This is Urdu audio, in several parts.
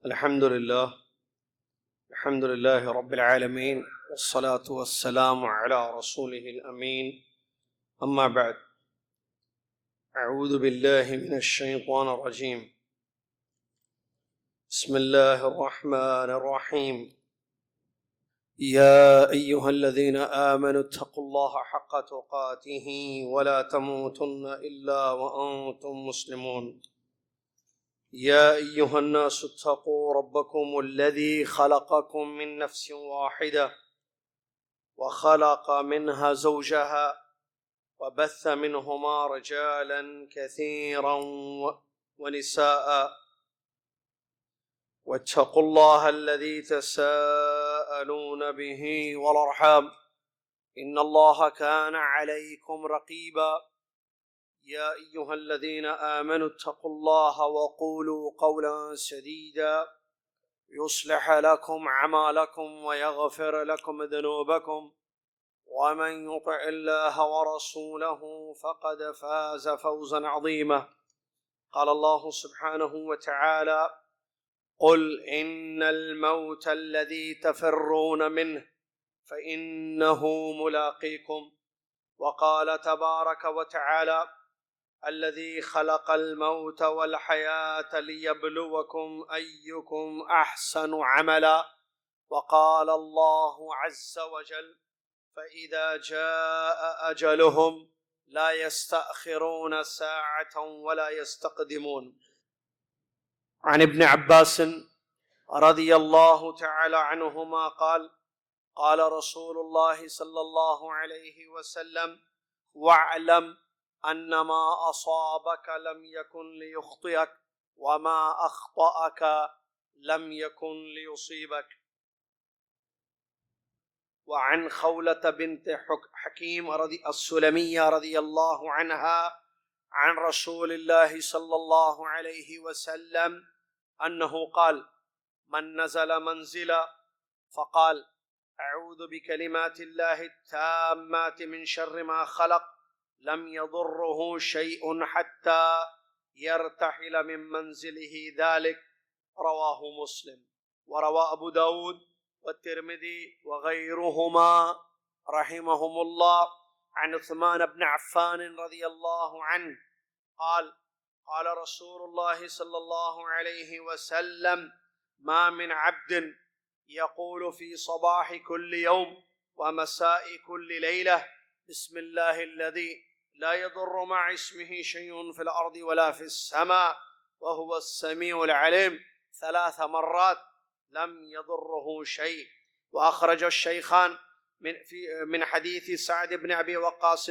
الحمد لله رب العالمين، والصلاة والسلام على رسوله الأمين. أما بعد، أعوذ بالله من الشيطان الرجيم. بسم الله الرحمن الرحيم. يا أيها الذين آمنوا اتقوا الله حق تقاته ولا تموتن إلا وأنتم مسلمون. يا أيها الناس اتقوا ربكم الذي خلقكم من نفس واحدة وخلق منها زوجها وبث منهما رجالا كثيرا ونساء، واتقوا الله الذي تساءلون به والأرحام إن الله كان عليكم رقيبا. يا أيها الذين آمنوا اتقوا الله وقولوا قولا سديدا يصلح لكم أعمالكم ويغفر لكم ذنوبكم، ومن يطع الله ورسوله فقد فاز فوزا عظيما. قال الله سبحانه وتعالى: قل إن الموت الذي تفرون منه فإنه ملاقيكم. وقال تبارك وتعالى: الذي خلق الموت والحياة ليبلوكم أيكم أحسن عملا. وقال الله عز وجل: فإذا جاء أجلهم لا يستأخرون ساعة ولا يستقدمون. عن ابن عباس رضي الله تعالى عنهما قال: قال رسول الله صلى الله عليه وسلم: واعلم أن ما أصابك لم يكن ليخطئك وما أخطأك لم يكن ليصيبك. وعن خولة بنت حكيم السلمية رضي الله عنها عن رسول الله صلى الله عليه وسلم أنه قال: من نزل منزلا فقال: أعوذ بكلمات الله التامات من شر ما خلق لم يضره شيء حتى يرتحل من منزله ذلك. رواه مسلم. وروى أبو داود والترمذي وغيرهما رحمهم الله عن عثمان بن عفان رضي الله عنه قال: قال رسول الله صلى الله عليه وسلم: ما من عبد يقول في صباح كل يوم ومساء كل ليلة: بسم الله الذي لا يضر مع اسمه شيء في الأرض ولا في السماء وهو السميع العليم 3 مرات لم يضره شيء. وأخرج الشيخان من حديث سعد بن أبي وقاص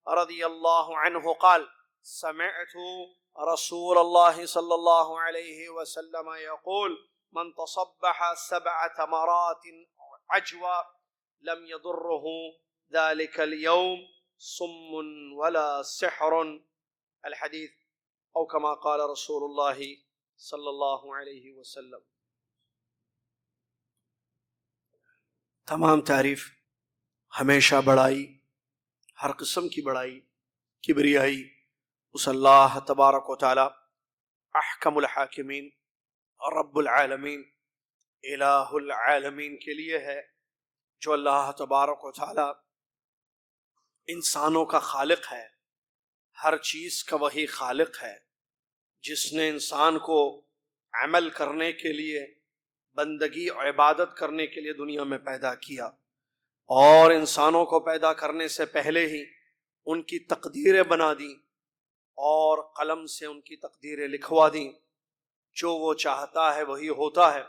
رضي الله عنه قال: سمعت رسول الله صلى الله عليه وسلم يقول: من تصبح 7 مرات عجوى لم يضره ذلك اليوم صم ولا سحر. الحديث أو كما قال رسول الله صلی اللہ علیہ وسلم. تمام تعریف، ہمیشہ بڑائی، ہر قسم کی بڑائی، کبریائی اس اللہ تبارک و تعالی احکم الحاکمین، رب العالمین، الہ العالمین کے لیے ہے، جو اللہ تبارک و تعالی انسانوں کا خالق ہے، ہر چیز کا وہی خالق ہے، جس نے انسان کو عمل کرنے کے لیے، بندگی اور عبادت کرنے کے لیے دنیا میں پیدا کیا، اور انسانوں کو پیدا کرنے سے پہلے ہی ان کی تقدیریں بنا دی اور قلم سے ان کی تقدیریں لکھوا دی. جو وہ چاہتا ہے وہی ہوتا ہے،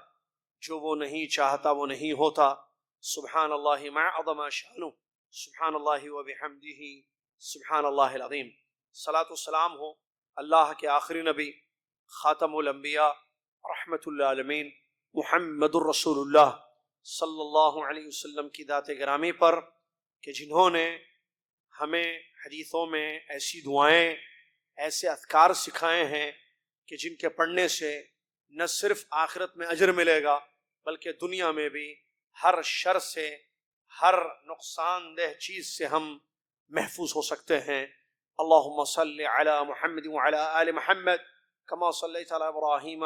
جو وہ نہیں چاہتا وہ نہیں ہوتا. سبحان اللہ ما عظم شانہ، سبحان اللہ و بحمدہ، سبحان اللہ العظیم. صلاۃ والسلام ہو اللہ کے آخری نبی، خاتم الانبیاء، رحمت للعالمین، محمد الرسول اللہ صلی اللہ علیہ وسلم کی ذات گرامی پر، کہ جنہوں نے ہمیں حدیثوں میں ایسی دعائیں، ایسے اذکار سکھائے ہیں کہ جن کے پڑھنے سے نہ صرف آخرت میں اجر ملے گا بلکہ دنیا میں بھی ہر شر سے، ہر نقصان دہ چیز سے ہم محفوظ ہو سکتے ہیں. اللہم صل علی محمد وعلی آل محمد کما صلیت علی ابراہیم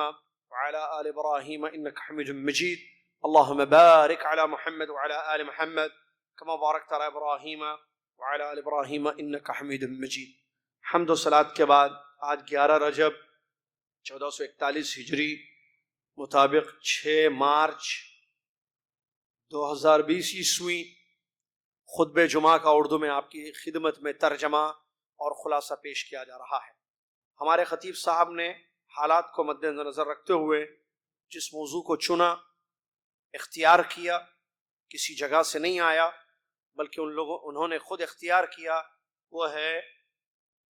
وعلى آل إبراهيم إنك حميد مجيد اللهم بارك على محمد وعلى آل محمد كما باركت على إبراهيم وعلى آل إبراهيم إنك حميد مجيد. حمد و صلات کے بعد آج 11 رجب 1441 ہجری مطابق 6 مارچ 2020 عیسوی خطبہ جمعہ کا اردو میں آپ کی خدمت میں ترجمہ اور خلاصہ پیش کیا جا رہا ہے. ہمارے خطیب صاحب نے حالات کو مد نظر رکھتے ہوئے جس موضوع کو چنا، اختیار کیا، کسی جگہ سے نہیں آیا بلکہ انہوں نے خود اختیار کیا، وہ ہے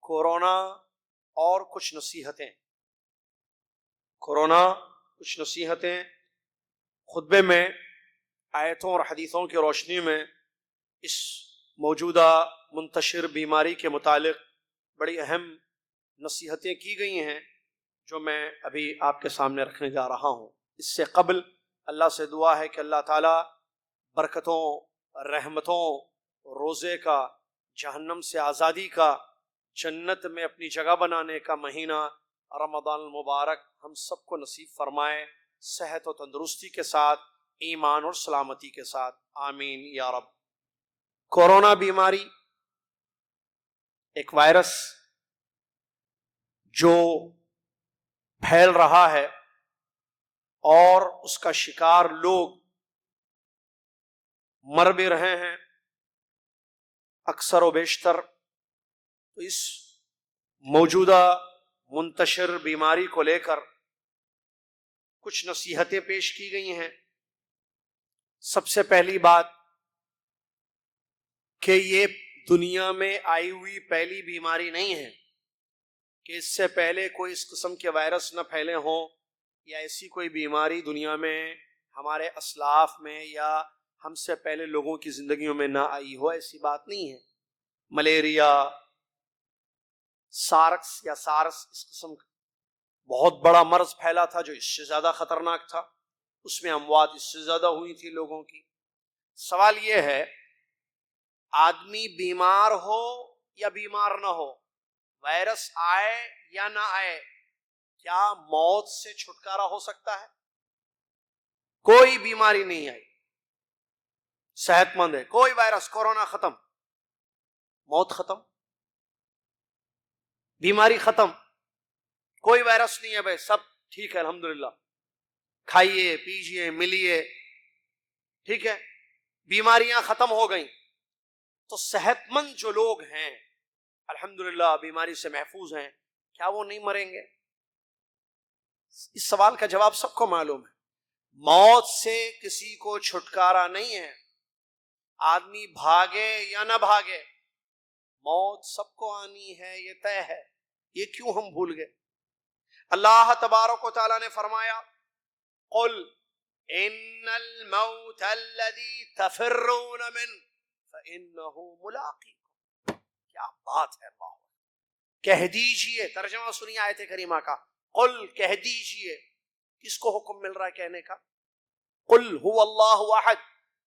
کورونا اور کچھ نصیحتیں. کورونا کچھ نصیحتیں. خطبے میں آیتوں اور حدیثوں کی روشنی میں اس موجودہ منتشر بیماری کے متعلق بڑی اہم نصیحتیں کی گئی ہیں جو میں ابھی آپ کے سامنے رکھنے جا رہا ہوں. اس سے قبل اللہ سے دعا ہے کہ اللہ تعالیٰ برکتوں، رحمتوں، روزے کا، جہنم سے آزادی کا، جنت میں اپنی جگہ بنانے کا مہینہ رمضان المبارک ہم سب کو نصیب فرمائے، صحت و تندرستی کے ساتھ، ایمان اور سلامتی کے ساتھ، آمین یا رب. کورونا بیماری ایک وائرس جو پھیل رہا ہے اور اس کا شکار لوگ مر بھی رہے ہیں اکثر و بیشتر. تو اس موجودہ منتشر بیماری کو لے کر کچھ نصیحتیں پیش کی گئی ہیں. سب سے پہلی بات کہ یہ دنیا میں آئی ہوئی پہلی بیماری نہیں ہے کہ اس سے پہلے کوئی اس قسم کے وائرس نہ پھیلے ہوں یا ایسی کوئی بیماری دنیا میں ہمارے اسلاف میں یا ہم سے پہلے لوگوں کی زندگیوں میں نہ آئی ہو. ایسی بات نہیں ہے. ملیریا، سارکس یا سارس اس قسم کا بہت بڑا مرض پھیلا تھا جو اس سے زیادہ خطرناک تھا، اس میں اموات اس سے زیادہ ہوئی تھی لوگوں کی. سوال یہ ہے آدمی بیمار ہو یا بیمار نہ ہو، وائرس آئے یا نہ آئے، کیا موت سے چھٹکارا ہو سکتا ہے؟ کوئی بیماری نہیں آئی، صحت مند ہے، کوئی وائرس، کورونا ختم، موت ختم، بیماری ختم، کوئی وائرس نہیں ہے بھائی، سب ٹھیک ہے الحمدللہ، کھائیے پیجیے ملیے، ٹھیک ہے، بیماریاں ختم ہو گئیں. تو صحت مند جو لوگ ہیں الحمدللہ بیماری سے محفوظ ہیں، کیا وہ نہیں مریں گے؟ اس سوال کا جواب سب کو معلوم ہے. موت سے کسی کو چھٹکارا نہیں ہے، آدمی بھاگے یا نہ بھاگے موت سب کو آنی ہے، یہ طے ہے. یہ کیوں ہم بھول گئے؟ اللہ تبارک و تعالیٰ نے فرمایا قل ان الموت الذي تفرون منه فانه ملاقيكم. کیا بات ہے! اللہ کہہ دیجئے، ترجمہ سنیے آیت کریمہ کا، قل کہہ دیجئے. کس کو حکم مل رہا ہے کہنے کا؟ قل هو اللہ احد،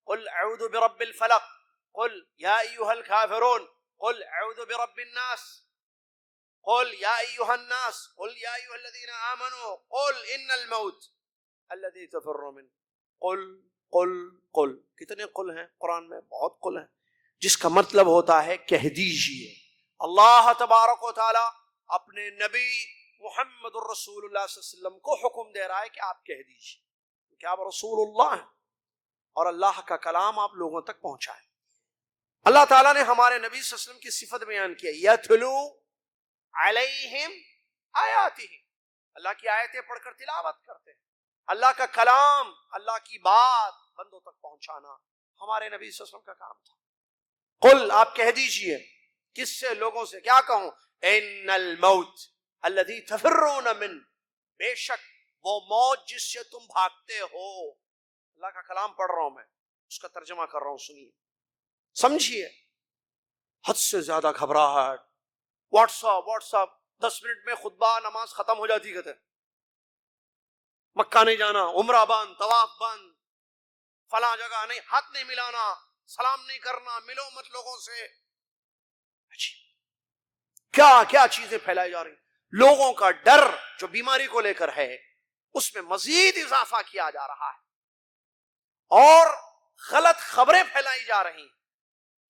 قل اعوذ برب الفلق، قل یا ایھا الکافرون، قل اعوذ برب الناس، قل یا ایھا الناس، قل یا ایھا الذین آمنوا، قل ان الموت الذی تفرون منه. قل قل قل. کتنے قل ہیں قرآن میں؟ بہت قل ہیں، جس کا مطلب ہوتا ہے کہہ دیجئے. اللہ تبارک و تعالی اپنے نبی محمد الرسول اللہ صلی اللہ علیہ وسلم کو حکم دے رہا ہے کہ آپ کہہ دیجئے، کہ آپ رسول اللہ ہیں اور اللہ کا کلام آپ لوگوں تک پہنچائیں. اللہ تعالیٰ نے ہمارے نبی صلی اللہ علیہ وسلم کی صفت بیان کی، یتلو علیہم آیاتہ، اللہ کی آیتیں پڑھ کر تلاوت کرتے ہیں. اللہ کا کلام، اللہ کی بات بندوں تک پہنچانا ہمارے نبی صلی اللہ علیہ وسلم کا کام تھا. قل آپ کہہ دیجئے. کس سے؟ لوگوں سے. کیا کہوں؟ ان الموت الذی تفرون من، بے شک وہ موت جس سے تم بھاگتے ہو. اللہ کا کلام پڑھ رہا ہوں میں، اس کا ترجمہ کر رہا ہوں، سنیے سمجھیے. حد سے زیادہ گھبراہٹ، واٹس اپ 10 منٹ میں خطبہ نماز ختم ہو جاتی. کہتے مکہ نہیں جانا، عمرہ بند، طواف بند، فلاں جگہ نہیں، ہاتھ نہیں ملانا، سلام نہیں کرنا، ملو مت لوگوں سے. کیا کیا چیزیں پھیلائی جا رہی. لوگوں کا ڈر جو بیماری کو لے کر ہے اس میں مزید اضافہ کیا جا رہا ہے اور غلط خبریں پھیلائی جا رہی ہیں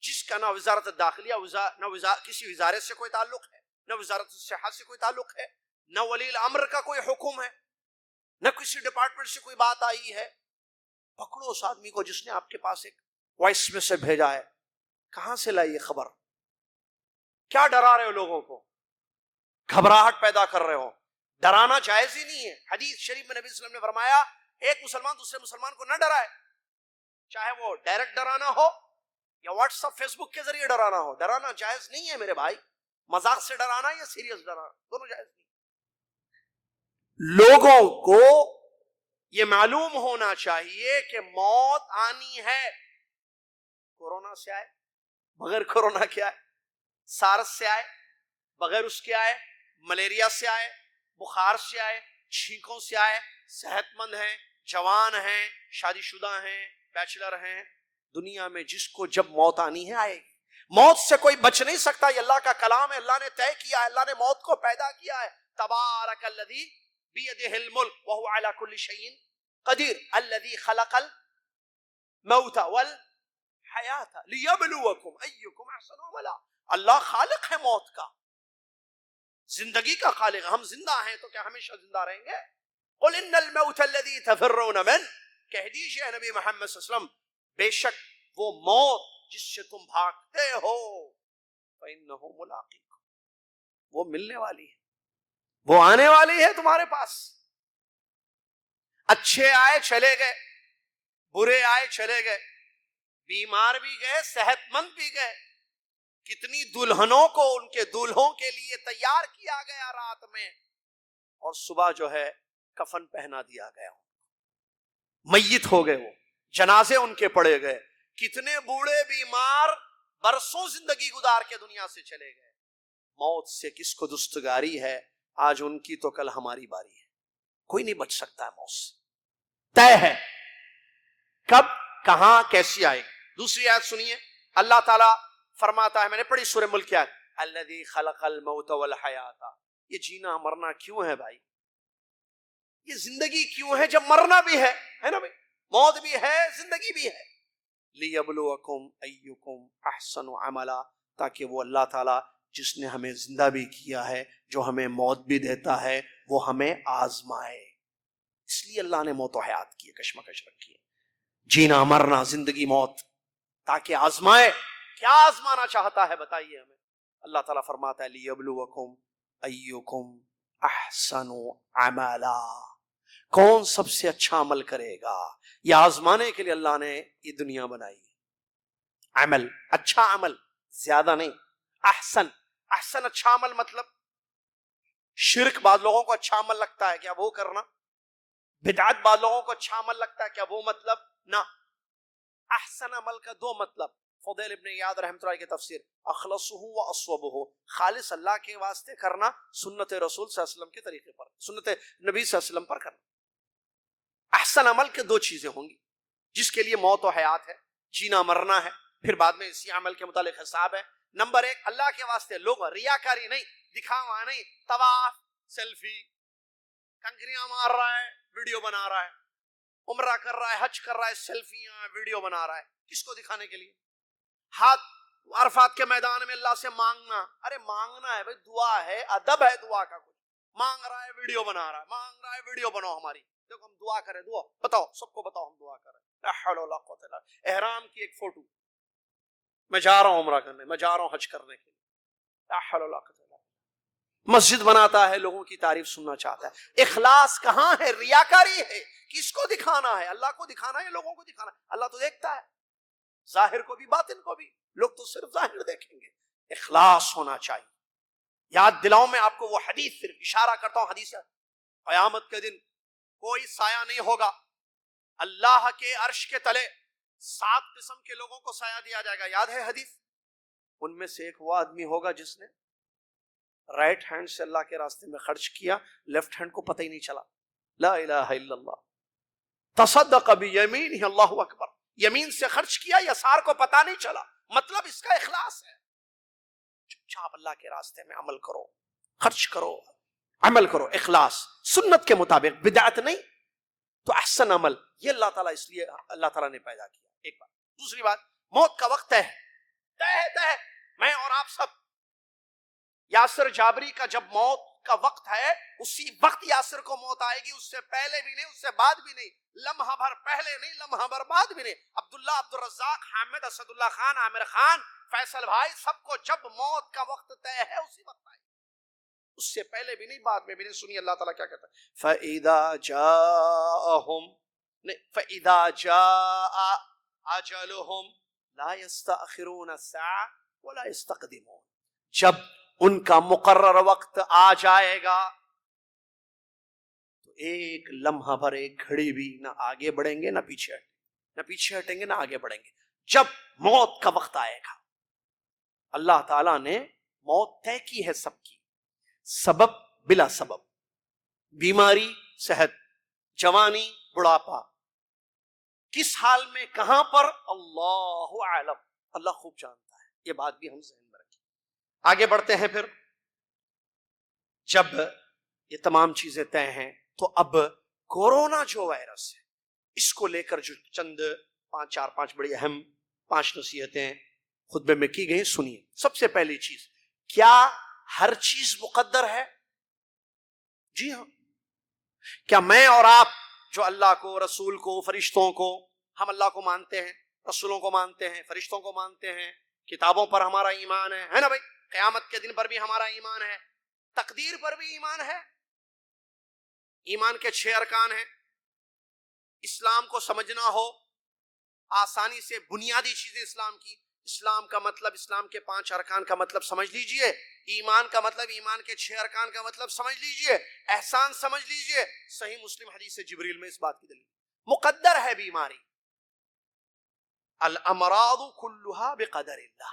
جس کا نہ وزارت داخلیہ نہ کسی وزارت سے کوئی تعلق ہے، نہ وزارت صحت سے کوئی تعلق ہے، نہ ولی الامر کا کوئی حکم ہے، نہ کسی ڈپارٹمنٹ سے کوئی بات آئی ہے. پکڑو اس آدمی کو جس نے آپ کے پاس ایک وائس میں سے بھیجا ہے. کہاں سے لائی یہ خبر؟ کیا ڈرا رہے ہو لوگوں کو؟ گھبراہٹ پیدا کر رہے ہو. ڈرانا جائز ہی نہیں ہے. حدیث شریف میں نبی صلی اللہ علیہ وسلم نے فرمایا ایک مسلمان دوسرے مسلمان کو نہ ڈرائے، چاہے وہ ڈائریکٹ ڈرانا ہو یا واٹس ایپ فیس بک کے ذریعے ڈرانا ہو. ڈرانا جائز نہیں ہے میرے بھائی. مذاق سے ڈرانا یا سیریس ڈرانا دونوں جائز نہیں. لوگوں کو یہ معلوم ہونا چاہیے کہ موت آنی ہے. کورونا سے آئے، بغیر کورونا کے آئے، سارس سے آئے، بغیر اس کے آئے، ملیریا سے آئے، بخار سے آئے، چھینکوں سے آئے، صحت مند ہیں، جوان ہیں، شادی شدہ ہیں، بیچلر ہیں. دنیا میں جس کو جب موت آنی ہے آئے گی. موت سے کوئی بچ نہیں سکتا. یہ اللہ کا کلام ہے، اللہ نے طے کیا ہے، اللہ نے موت کو پیدا کیا ہے. تبارک الذی بیدہ الملک وہو علی کل شیء قدیر الذی خلق الموت والحیات لیبلوکم ایکم احسن عملا. اللہ خالق ہے موت کا، زندگی کا خالق. ہم زندہ ہیں تو کیا ہمیشہ زندہ رہیں گے؟ قل ان الموت الذی تفرون من، کہہ دیجئے نبی محمد صلی اللہ علیہ وسلم بے شک وہ موت جس سے تم بھاگتے ہو فإنہ ملاقیکم، وہ ملنے والی ہے، وہ آنے والی ہے تمہارے پاس. اچھے آئے چلے گئے، برے آئے چلے گئے، بیمار بھی گئے، صحت مند بھی گئے. کتنی دلہنوں کو ان کے دولہوں کے لیے تیار کیا گیا رات میں، اور صبح جو ہے کفن پہنا دیا گیا. میت ہو گئے، وہ جنازے ان کے پڑے گئے. کتنے بوڑھے بیمار برسوں زندگی گزار کے دنیا سے چلے گئے. موت سے کس کو دستگاری ہے؟ آج ان کی تو کل ہماری باری ہے. کوئی نہیں بچ سکتا ہے موت سے. طے ہے کب کہاں کیسی آئے. دوسری آیت سنیے، اللہ تعالیٰ فرماتا ہے، میں نے پڑھی سورہ ملک کی آیت، الذی خلق الموت والحیات. یہ جینا مرنا کیوں ہے بھائی؟ یہ زندگی کیوں ہے جب مرنا بھی ہے نا بھائی؟ موت بھی ہے، زندگی بھی ہے. لیبلوکم ایکم احسن عملا، تاکہ وہ اللہ تعالیٰ جس نے ہمیں زندہ بھی کیا ہے، جو ہمیں موت بھی دیتا ہے، وہ ہمیں آزمائے. اس لیے اللہ نے موت و حیات کی کشمکش رکھی ہے، جینا مرنا زندگی موت، تاکہ آزمائے. کیا آزمانا چاہتا ہے بتائیے ہمیں؟ اللہ تعالیٰ فرماتا ہے لیبلوکم ایکم احسن عملا، کون سب سے اچھا عمل کرے گا. یہ آزمانے کے لیے اللہ نے یہ دنیا بنائی. عمل، اچھا عمل، زیادہ نہیں. احسن، احسن اچھا عمل مطلب شرک بعض لوگوں کو اچھا عمل لگتا ہے، کیا وہ کرنا؟ بدعت بعض لوگوں کو اچھا عمل لگتا ہے، کیا وہ مطلب؟ نہ. احسن عمل کا دو مطلب. فضیل ابن عیاض رحمۃ اللہ کی تفسیر، اخلصہ و اصوبہ، خالص اللہ کے واسطے کرنا، سنت رسول صلی اللہ علیہ وسلم کے طریقے پر، سنت نبی صلی اللہ علیہ وسلم پر کرنا. احسن عمل کے دو چیزیں ہوں گی، جس کے لیے موت و حیات ہے، جینا مرنا ہے، پھر بعد میں اسی عمل کے متعلق حساب ہے. نمبر ایک، اللہ کے واسطے، لوگ ریاکاری نہیں، دکھاوا نہیں، طواف، سیلفی، کنکریاں مار رہا ہے، ویڈیو بنا رہا ہے، عمرہ کر رہا ہے، حج کر رہا ہے، سیلفیاں ویڈیو بنا رہا ہے. کس کو دکھانے کے لیے؟ ہاتھ عرفات کے میدان میں اللہ سے مانگنا. ارے مانگنا ہے بھائی، دعا ہے، ادب ہے دعا کا. کچھ مانگ رہا ہے، ویڈیو بنا رہا ہے، مانگ رہا ہے، ویڈیو بناؤ ہماری، دیکھو ہم دعا کریں. دعا بتاؤ، سب کو بتاؤ ہم دعا کریں. لا حول ولا قوت الا باللہ. احرام کی ایک فوٹو، میں جا رہا ہوں عمرہ کرنے، میں جا رہا ہوں حج کرنے کے لیے. لا حول ولا قوت الا باللہ. مسجد بناتا ہے، لوگوں کی تعریف سننا چاہتا ہے. اخلاص کہاں ہے؟ ریاکاری ہے. کس کو دکھانا ہے؟ اللہ کو دکھانا ہے، لوگوں کو دکھانا ہے؟ اللہ تو دیکھتا ہے، ظاہر کو بھی باطن کو بھی. لوگ تو صرف ظاہر دیکھیں گے. اخلاص ہونا چاہیے. یاد دلاؤں میں آپ کو وہ حدیث، صرف اشارہ کرتا ہوں حدیث ہے. قیامت کے دن کوئی سایہ نہیں ہوگا، اللہ کے عرش کے تلے 7 قسم کے لوگوں کو سایہ دیا جائے گا. یاد ہے حدیث؟ ان میں سے ایک وہ آدمی ہوگا جس نے رائٹ ہینڈ سے اللہ کے راستے میں خرچ کیا، لیفٹ ہینڈ کو پتہ ہی نہیں چلا. لا الہ الا اللہ. تصدق بیمینہ، اللہ اکبر. یمین سے خرچ کیا، یسار کو پتہ نہیں چلا. مطلب اس کا اخلاص ہے. چپ چاپ اللہ کے راستے میں عمل کرو، خرچ کرو، عمل کرو اخلاص سنت کے مطابق، بدعت نہیں، تو احسن عمل یہ اللہ تعالیٰ اس لیے اللہ تعالیٰ نے پیدا کیا. ایک بات. دوسری بات، موت کا وقت ہے، طے ہے. میں اور آپ سب، یاسر جابری کا جب موت کا وقت ہے اسی وقت یاسر کو موت آئے گی، اس سے پہلے بھی نہیں، اس سے بعد بھی نہیں، لمحہ بھر پہلے نہیں، لمحہ بھر بعد بھی نہیں. عبداللہ، عبدالرزاق، حامد، اسد اللہ خان، عامر خان، فیصل بھائی، سب کو جب موت کا وقت طے ہے اسی وقت آئے گی، اس سے پہلے بھی نہیں، بعد میں بھی نہیں. سنیے اللہ تعالیٰ کیا کہتا ہے، فَإِذَا جَاءَهُمْ فَإِذَا جَاءَ أَجَلُهُمْ لَا يَسْتَأْخِرُونَ السَّاعَةَ وَلَا يَسْتَقْدِمُونَ. جب ان کا مقرر وقت آ جائے گا تو ایک لمحہ بھر، ایک گھڑی بھی نہ آگے بڑھیں گے نہ پیچھے ہٹیں گے، نہ پیچھے ہٹیں گے نہ آگے بڑھیں گے. جب موت کا وقت آئے گا، اللہ تعالیٰ نے موت طے کی ہے سب کی، سبب بلا سبب، بیماری، صحت، جوانی، بڑھاپا، کس حال میں کہاں پر اللہ اعلم، اللہ خوب جانتا ہے. یہ بات بھی ہم ذہن میں رکھیں. آگے بڑھتے ہیں. پھر جب یہ تمام چیزیں طے ہیں تو اب کورونا جو وائرس ہے اس کو لے کر جو چند چار پانچ بڑی اہم 5 نصیحتیں خطبے میں کی گئی، سنیے. سب سے پہلی چیز، کیا ہر چیز مقدر ہے؟ جی ہاں. کیا میں اور آپ جو اللہ کو، رسول کو، فرشتوں کو، ہم اللہ کو مانتے ہیں، رسولوں کو مانتے ہیں، فرشتوں کو مانتے ہیں، کتابوں پر ہمارا ایمان ہے نا بھائی، قیامت کے دن پر بھی ہمارا ایمان ہے، تقدیر پر بھی ایمان ہے. ایمان کے 6 ارکان ہیں. اسلام کو سمجھنا ہو آسانی سے، بنیادی چیزیں اسلام کی، اسلام کا مطلب، اسلام کے 5 ارکان کا مطلب سمجھ لیجئے، ایمان کا مطلب، ایمان کے 6 ارکان کا مطلب سمجھ لیجئے، احسان سمجھ لیجئے. صحیح مسلم حدیث جبریل میں اس بات کی دلیل. مقدر ہے بیماری، الامراض کلها بقدر اللہ،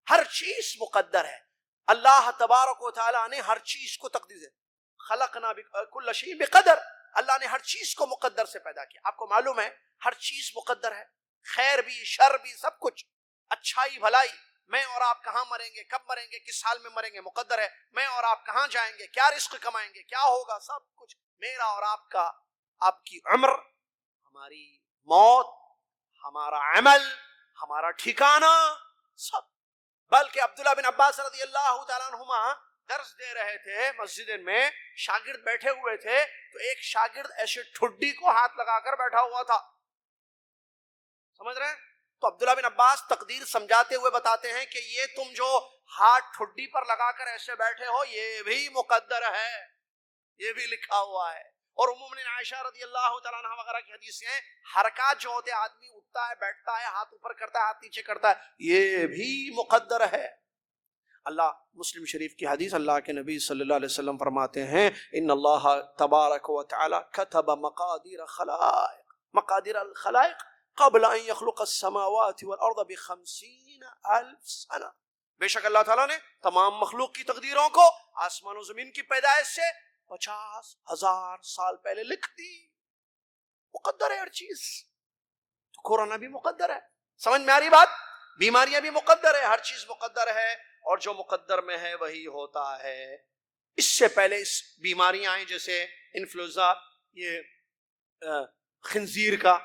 ہر چیز مقدر ہے. اللہ تبارک و تعالیٰ نے ہر چیز کو تقدیر ہے، خلقنا کل شیء بقدر، اللہ نے ہر چیز کو مقدر سے پیدا کیا. آپ کو معلوم ہے ہر چیز مقدر ہے، خیر بھی، شر بھی، سب کچھ، اچھائی بھلائی. میں اور آپ کہاں مریں گے، کب مریں گے، کس حال میں مریں گے، مقدر ہے. میں اور آپ کہاں جائیں گے، کیا رزق کمائیں گے، کیا ہوگا، سب کچھ. میرا اور آپ کا، آپ کی عمر، ہماری موت، ہمارا عمل، ہمارا ٹھکانہ، سب. بلکہ عبداللہ بن عباس رضی اللہ تعالیٰ عنہما درس دے رہے تھے مسجد میں، شاگرد بیٹھے ہوئے تھے تو ایک شاگرد ایسے ٹھڈی کو ہاتھ لگا کر بیٹھا ہوا تھا. سمجھ رہے ہیں؟ تو عبداللہ بن عباس تقدیر سمجھاتے ہوئے بتاتے ہیں کہ یہ تم جو ہاتھ ٹھڈی پر لگا کر ایسے بیٹھے ہو یہ بھی مقدر ہے، یہ بھی لکھا ہوا ہے. اور عموماً عائشہ رضی اللہ تعالیٰ عنہ وغیرہ کی حدیثیں ہیں، حرکات جو ہوتے ہیں، آدمی اٹھتا ہے، بیٹھتا ہے، ہاتھ اوپر کرتا ہے، ہاتھ نیچے کرتا ہے، یہ بھی مقدر ہے. اللہ، مسلم شریف کی حدیث، اللہ کے نبی صلی اللہ علیہ وسلم فرماتے ہیں، ان اللہ تبارک و تعالی کتب مقادیر الخلائق قبل ان يخلق السماوات والارض ب50,000 سنہ. بے شک اللہ تعالیٰ نے تمام مخلوق کی تقدیروں کو آسمان و زمین کی پیدائش سے 50,000 سال پہلے لکھ دی. مقدر ہے ہر چیز. تو کورونا بھی مقدر ہے. سمجھ میں آ رہی بات؟ بیماریاں بھی مقدر ہے، ہر چیز مقدر ہے، اور جو مقدر میں ہے وہی ہوتا ہے. اس سے پہلے اس بیماریاں آئیں جیسے انفلوئنزا، یہ خنزیر کا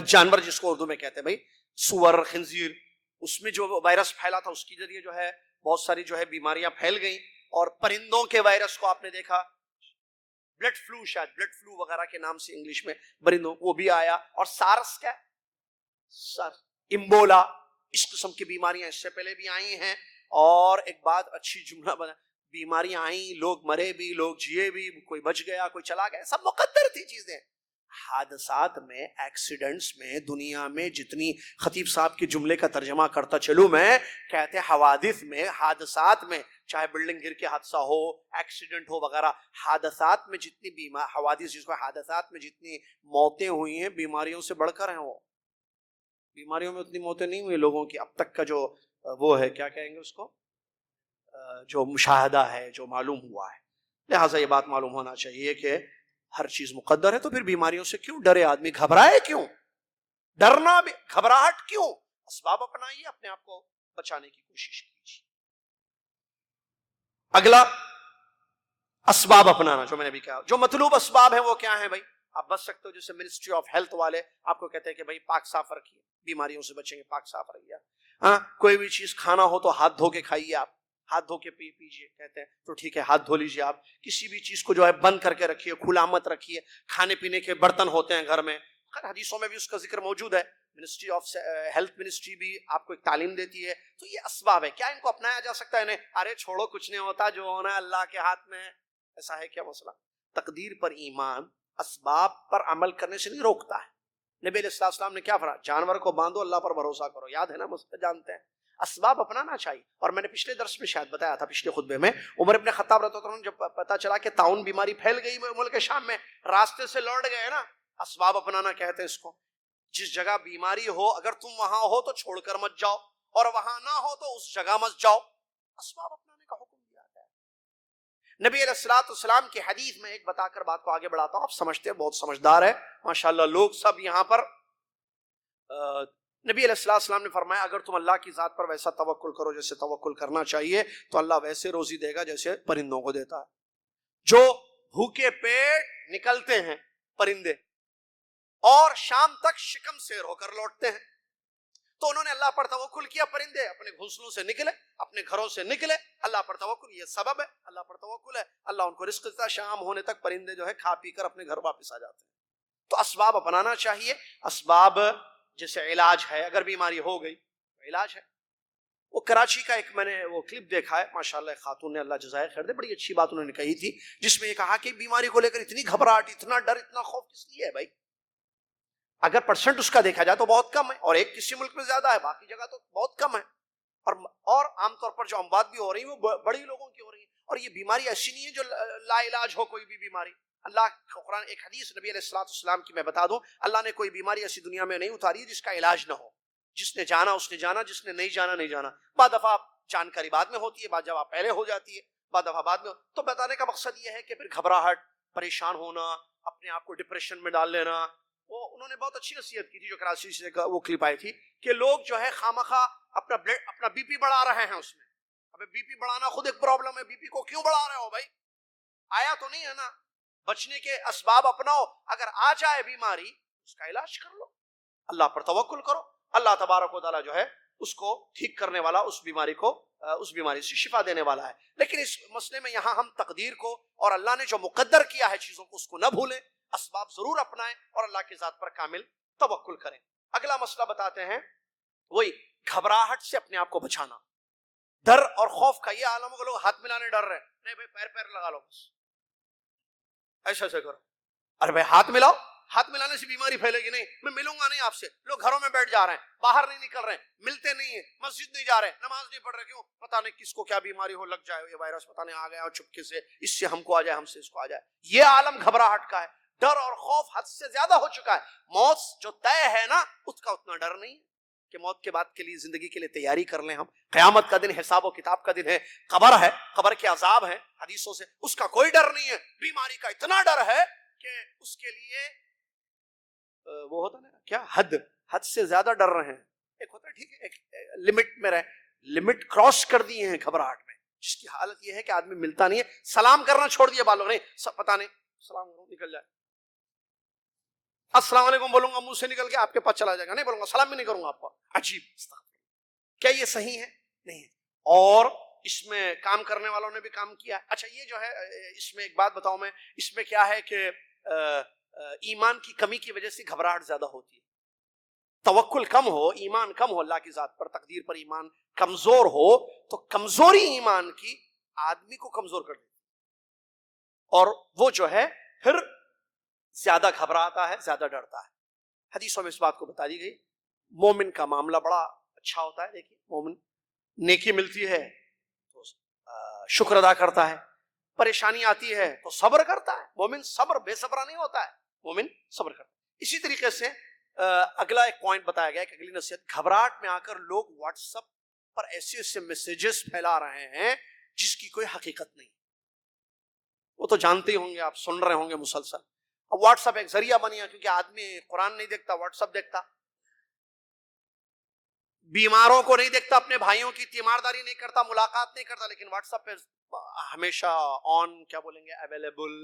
جانور جس کو اردو میں کہتے ہیں بھائی، سور، خنزیر، اس میں جو وائرس پھیلا تھا اس کے ذریعے جو ہے بہت ساری جو ہے بیماریاں پھیل گئیں. اور پرندوں کے وائرس کو آپ نے دیکھا، بلڈ فلو، شاید بلڈ فلو وغیرہ کے نام سے انگلش میں، پرندوں، وہ بھی آیا. اور سارس کیا، امبولا، اس قسم کی بیماریاں اس سے پہلے بھی آئی ہیں. اور ایک بات اچھی جملہ بنا، بیماریاں آئیں، لوگ مرے بھی، لوگ جیے بھی، کوئی بچ گیا، کوئی چلا گیا، سب مقدر تھی چیزیں. حادثات میں، ایکسیڈنٹس میں، دنیا میں جتنی، خطیب صاحب کے جملے کا ترجمہ کرتا چلوں میں، کہتے ہیں حوادث میں، حادثات میں، چاہے بلڈنگ گر کے حادثہ ہو، ایکسیڈنٹ ہو وغیرہ، حادثات میں جتنی حوادث، جس کو حادثات میں جتنی موتیں ہوئی ہیں بیماریوں سے بڑھ کر ہیں. وہ بیماریوں میں اتنی موتیں نہیں ہوئی لوگوں کی اب تک کا جو وہ ہے، کیا کہیں گے اس کو، جو مشاہدہ ہے، جو معلوم ہوا ہے. لہٰذا یہ بات معلوم ہونا چاہیے کہ ہر چیز مقدر ہے. تو پھر بیماریوں سے کیوں ڈرے آدمی، گھبرائے کیوں؟ ڈرنا بھی، گھبراہٹ کیوں؟ اسباب اپنائیے، اپنے آپ کو بچانے کی کوشش کیجیے. اگلا، اسباب اپنانا جو میں نے بھی کہا، جو مطلوب اسباب ہیں وہ کیا ہیں بھائی؟ آپ بچ سکتے ہو، جیسے منسٹری آف ہیلتھ والے آپ کو کہتے ہیں کہ بھائی پاک صاف رکھیے، بیماریوں سے بچیں گے، پاک صاف رکھیے. ہاں، کوئی بھی چیز کھانا ہو تو ہاتھ دھو کے کھائیے، آپ ہاتھ دھو کے پیجیے، کہتے ہیں تو ٹھیک ہے ہاتھ دھو لیجیے. آپ کسی بھی چیز کو جو ہے بند کر کے رکھیے، کھلا مت رکھیے. کھانے پینے کے برتن ہوتے ہیں گھر میں، حدیثوں میں بھی اس کا ذکر موجود ہے. منسٹری آف ہیلتھ منسٹری بھی آپ کو ایک تعلیم دیتی ہے. تو یہ اسباب ہے، کیا ان کو اپنایا جا سکتا ہے انہیں؟ ارے چھوڑو کچھ نہیں ہوتا، جو ہونا ہے اللہ کے ہاتھ میں ہے. ایسا ہے کیا مسئلہ؟ تقدیر پر ایمان اسباب پر عمل کرنے سے نہیں روکتا ہے. نبی علیہ السلام نے کیا فرمایا؟ جانور کو باندھو، اللہ پر بھروسہ کرو. یاد ہے نا، مسئلہ جانتے ہیں. اسباب اپنانا چاہیے. اور میں نے پچھلے درس میں شاید بتایا تھا، پچھلے خطبے میں، عمر ابن خطاب رضی اللہ عنہ جب پتا چلا کہ طاعون بیماری پھیل گئی ملک شام میں، راستے سے لوٹ گئے نا. اسباب اپنانا کہتے ہیں اس کو. جس جگہ بیماری ہو اگر تم وہاں ہو تو چھوڑ کر مت جاؤ، اور وہاں نہ ہو تو اس جگہ مت جاؤ. اسباب اپنانے کا حکم دیا ہے. نبی علیہ السلام کی حدیث میں ایک بتا کر بات کو آگے بڑھاتا ہوں. آپ سمجھتے ہیں، بہت سمجھدار ہے ماشاءاللہ لوگ سب یہاں پر. نبی علیہ السلام نے فرمایا اگر تم اللہ کی ذات پر ویسا توکل کرو جیسے توکل کرنا چاہیے تو اللہ ویسے روزی دے گا جیسے پرندوں کو دیتا ہے. جو بھوکے پیٹ نکلتے ہیں پرندے اور شام تک شکم سیر ہو کر لوٹتے ہیں، تو انہوں نے اللہ پر توکل کیا. پرندے اپنے گھونسلوں سے نکلے، اپنے گھروں سے نکلے، اللہ پر توکل. یہ سبب ہے، اللہ پر توکل ہے. اللہ ان کو رزق دیتا ہے، شام ہونے تک پرندے جو ہے کھا پی کر اپنے گھر واپس آ جاتے ہیں. تو اسباب اپنانا چاہیے. اسباب جیسے علاج ہے، اگر بیماری ہو گئی علاج ہے. وہ کراچی کا ایک میں نے وہ کلپ دیکھا ہے ماشاءاللہ، خاتون نے اللہ جزائے خیر دے، بڑی اچھی بات انہوں نے کہی تھی، جس میں یہ کہا کہ بیماری کو لے کر اتنی گھبراہٹ، اتنا ڈر، اتنا خوف کس لیے ہے بھائی؟ اگر پرسنٹ اس کا دیکھا جائے تو بہت کم ہے، اور ایک کسی ملک میں زیادہ ہے، باقی جگہ تو بہت کم ہے. اور عام طور پر جو اموات بھی ہو رہی ہیں وہ بڑی لوگوں کی ہو رہی ہیں. اور یہ بیماری ایسی نہیں ہے جو لا علاج ہو کوئی بھی بیماری. اللہ کا قرآن ایک حدیث نبی علیہ السلام کی میں بتا دوں، اللہ نے کوئی بیماری ایسی دنیا میں نہیں اتاری جس کا علاج نہ ہو. جس نے جانا اس نے جانا، جس نے نہیں جانا نہیں جانا. بعد دفعہ جانکاری بعد میں ہوتی ہے، بعد جب آپ پہلے ہو جاتی ہے، بعد دفعہ بعد میں. تو بتانے کا مقصد یہ ہے کہ پھر گھبراہٹ، پریشان ہونا، اپنے آپ کو ڈپریشن میں ڈال لینا. وہ انہوں نے بہت اچھی نصیحت کی تھی جو کراچی سے وہ کلپ آئی تھی، کہ لوگ جو ہے خامخواہ اپنا بی پی بڑھا رہے ہیں. اس میں ابھی بی پی بڑھانا خود ایک پرابلم ہے. بی پی کو کیوں بڑھا رہے ہو بھائی؟ آیا تو نہیں ہے نا. بچنے کے اسباب اپناؤ. اگر آ جائے بیماری اس کا علاج کر لو، اللہ پر توکل کرو. اللہ تبارک و تعالیٰ جو ہے اس کو ٹھیک کرنے والا، اس بیماری سے شفا دینے والا ہے. لیکن اس مسئلے میں یہاں ہم تقدیر کو اور اللہ نے جو مقدر کیا ہے چیزوں کو، اس کو نہ بھولیں. اسباب ضرور اپنائیں اور اللہ کی ذات پر کامل توکل کریں. اگلا مسئلہ بتاتے ہیں، وہی گھبراہٹ سے اپنے آپ کو بچانا. ڈر اور خوف کا یہ عالم کو لوگ ہاتھ ملانے ڈر رہے ہیں. نہیں بھائی، پیر لگا لو، بس ایسا کرو. ارے بھائی ہاتھ ملاؤ، ہاتھ ملانے سے بیماری پھیلے گی نہیں. میں ملوں گا نہیں آپ سے. لوگ گھروں میں بیٹھ جا رہے ہیں، باہر نہیں نکل رہے ہیں، ملتے نہیں ہیں، مسجد نہیں جا رہے ہیں، نماز نہیں پڑھ رہے. کیوں؟ پتہ نہیں کس کو کیا بیماری ہو، لگ جائے، یہ وائرس پتہ نہیں آ گیا اور چپکے سے اس سے ہم کو آ جائے، ہم سے اس کو آ جائے. یہ عالم گھبراہٹ کا ہے. ڈر اور خوف حد سے زیادہ ہو چکا ہے. موت جو طے ہے نا، اس کا اتنا ڈر نہیں کہ موت کے بعد کے لیے، زندگی کے لیے تیاری کر لیں. ہم قیامت کا دن حساب و کتاب کا دن ہے، قبر ہے، قبر کے عذاب ہیں حدیثوں سے، اس کا کوئی ڈر نہیں ہے. بیماری کا اتنا ڈر ہے کہ اس کے لیے وہ ہوتا نا کیا، حد سے زیادہ ڈر رہے ہیں. ایک ہوتا ہے ٹھیک ہے، ایک لمٹ میں رہے، لمٹ کراس کر دیے ہیں گھبراہٹ میں، جس کی حالت یہ ہے کہ آدمی ملتا نہیں ہے. سلام کرنا چھوڑ دیا بالوں نے، سب پتہ نہیں سلام نکل جائے، السلام علیکم بولوں گا، منہ سے نکل کے آپ کے پاس چلا جائے گا، نہیں بولوں گا، سلام بھی نہیں کروں گا آپ کو. عجیب. کیا یہ صحیح ہے؟ نہیں ہے. اور اس میں کام کرنے والوں نے بھی کام کیا. اچھا یہ جو ہے، اس میں ایک بات بتاؤں میں، اس میں کیا ہے کہ ایمان کی کمی کی وجہ سے گھبراہٹ زیادہ ہوتی ہے. توکل کم ہو، ایمان کم ہو اللہ کی ذات پر، تقدیر پر ایمان کمزور ہو، تو کمزوری ایمان کی آدمی کو کمزور کر دیتی اور وہ جو ہے پھر زیادہ گھبراتا ہے، زیادہ ڈرتا ہے. حدیثوں میں اس بات کو بتا دی گئی. مومن کا معاملہ بڑا اچھا ہوتا ہے. دیکھیے، مومن نیکی ملتی ہے تو شکر ادا کرتا ہے، پریشانی آتی ہے تو صبر کرتا ہے. مومن صبر بے صبرا نہیں ہوتا ہے، مومن صبر کرتا ہے. اسی طریقے سے اگلا ایک پوائنٹ بتایا گیا کہ اگلی نصیحت، گھبراہٹ میں آ کر لوگ واٹس ایپ پر ایسے میسیجز پھیلا رہے ہیں جس کی کوئی حقیقت نہیں. وہ تو جانتے ہی ہوں گے، آپ سن رہے ہوں گے مسلسل. اب واٹس ایپ ایک ذریعہ بنیا، کیونکہ آدمی قرآن نہیں دیکھتا، واٹس ایپ دیکھتا. بیماروں کو نہیں دیکھتا, اپنے بھائیوں کی تیمارداری نہیں کرتا, ملاقات نہیں کرتا, لیکن واٹس ایپ پہ ہمیشہ آن, کیا بولیں گے, اویلیبل,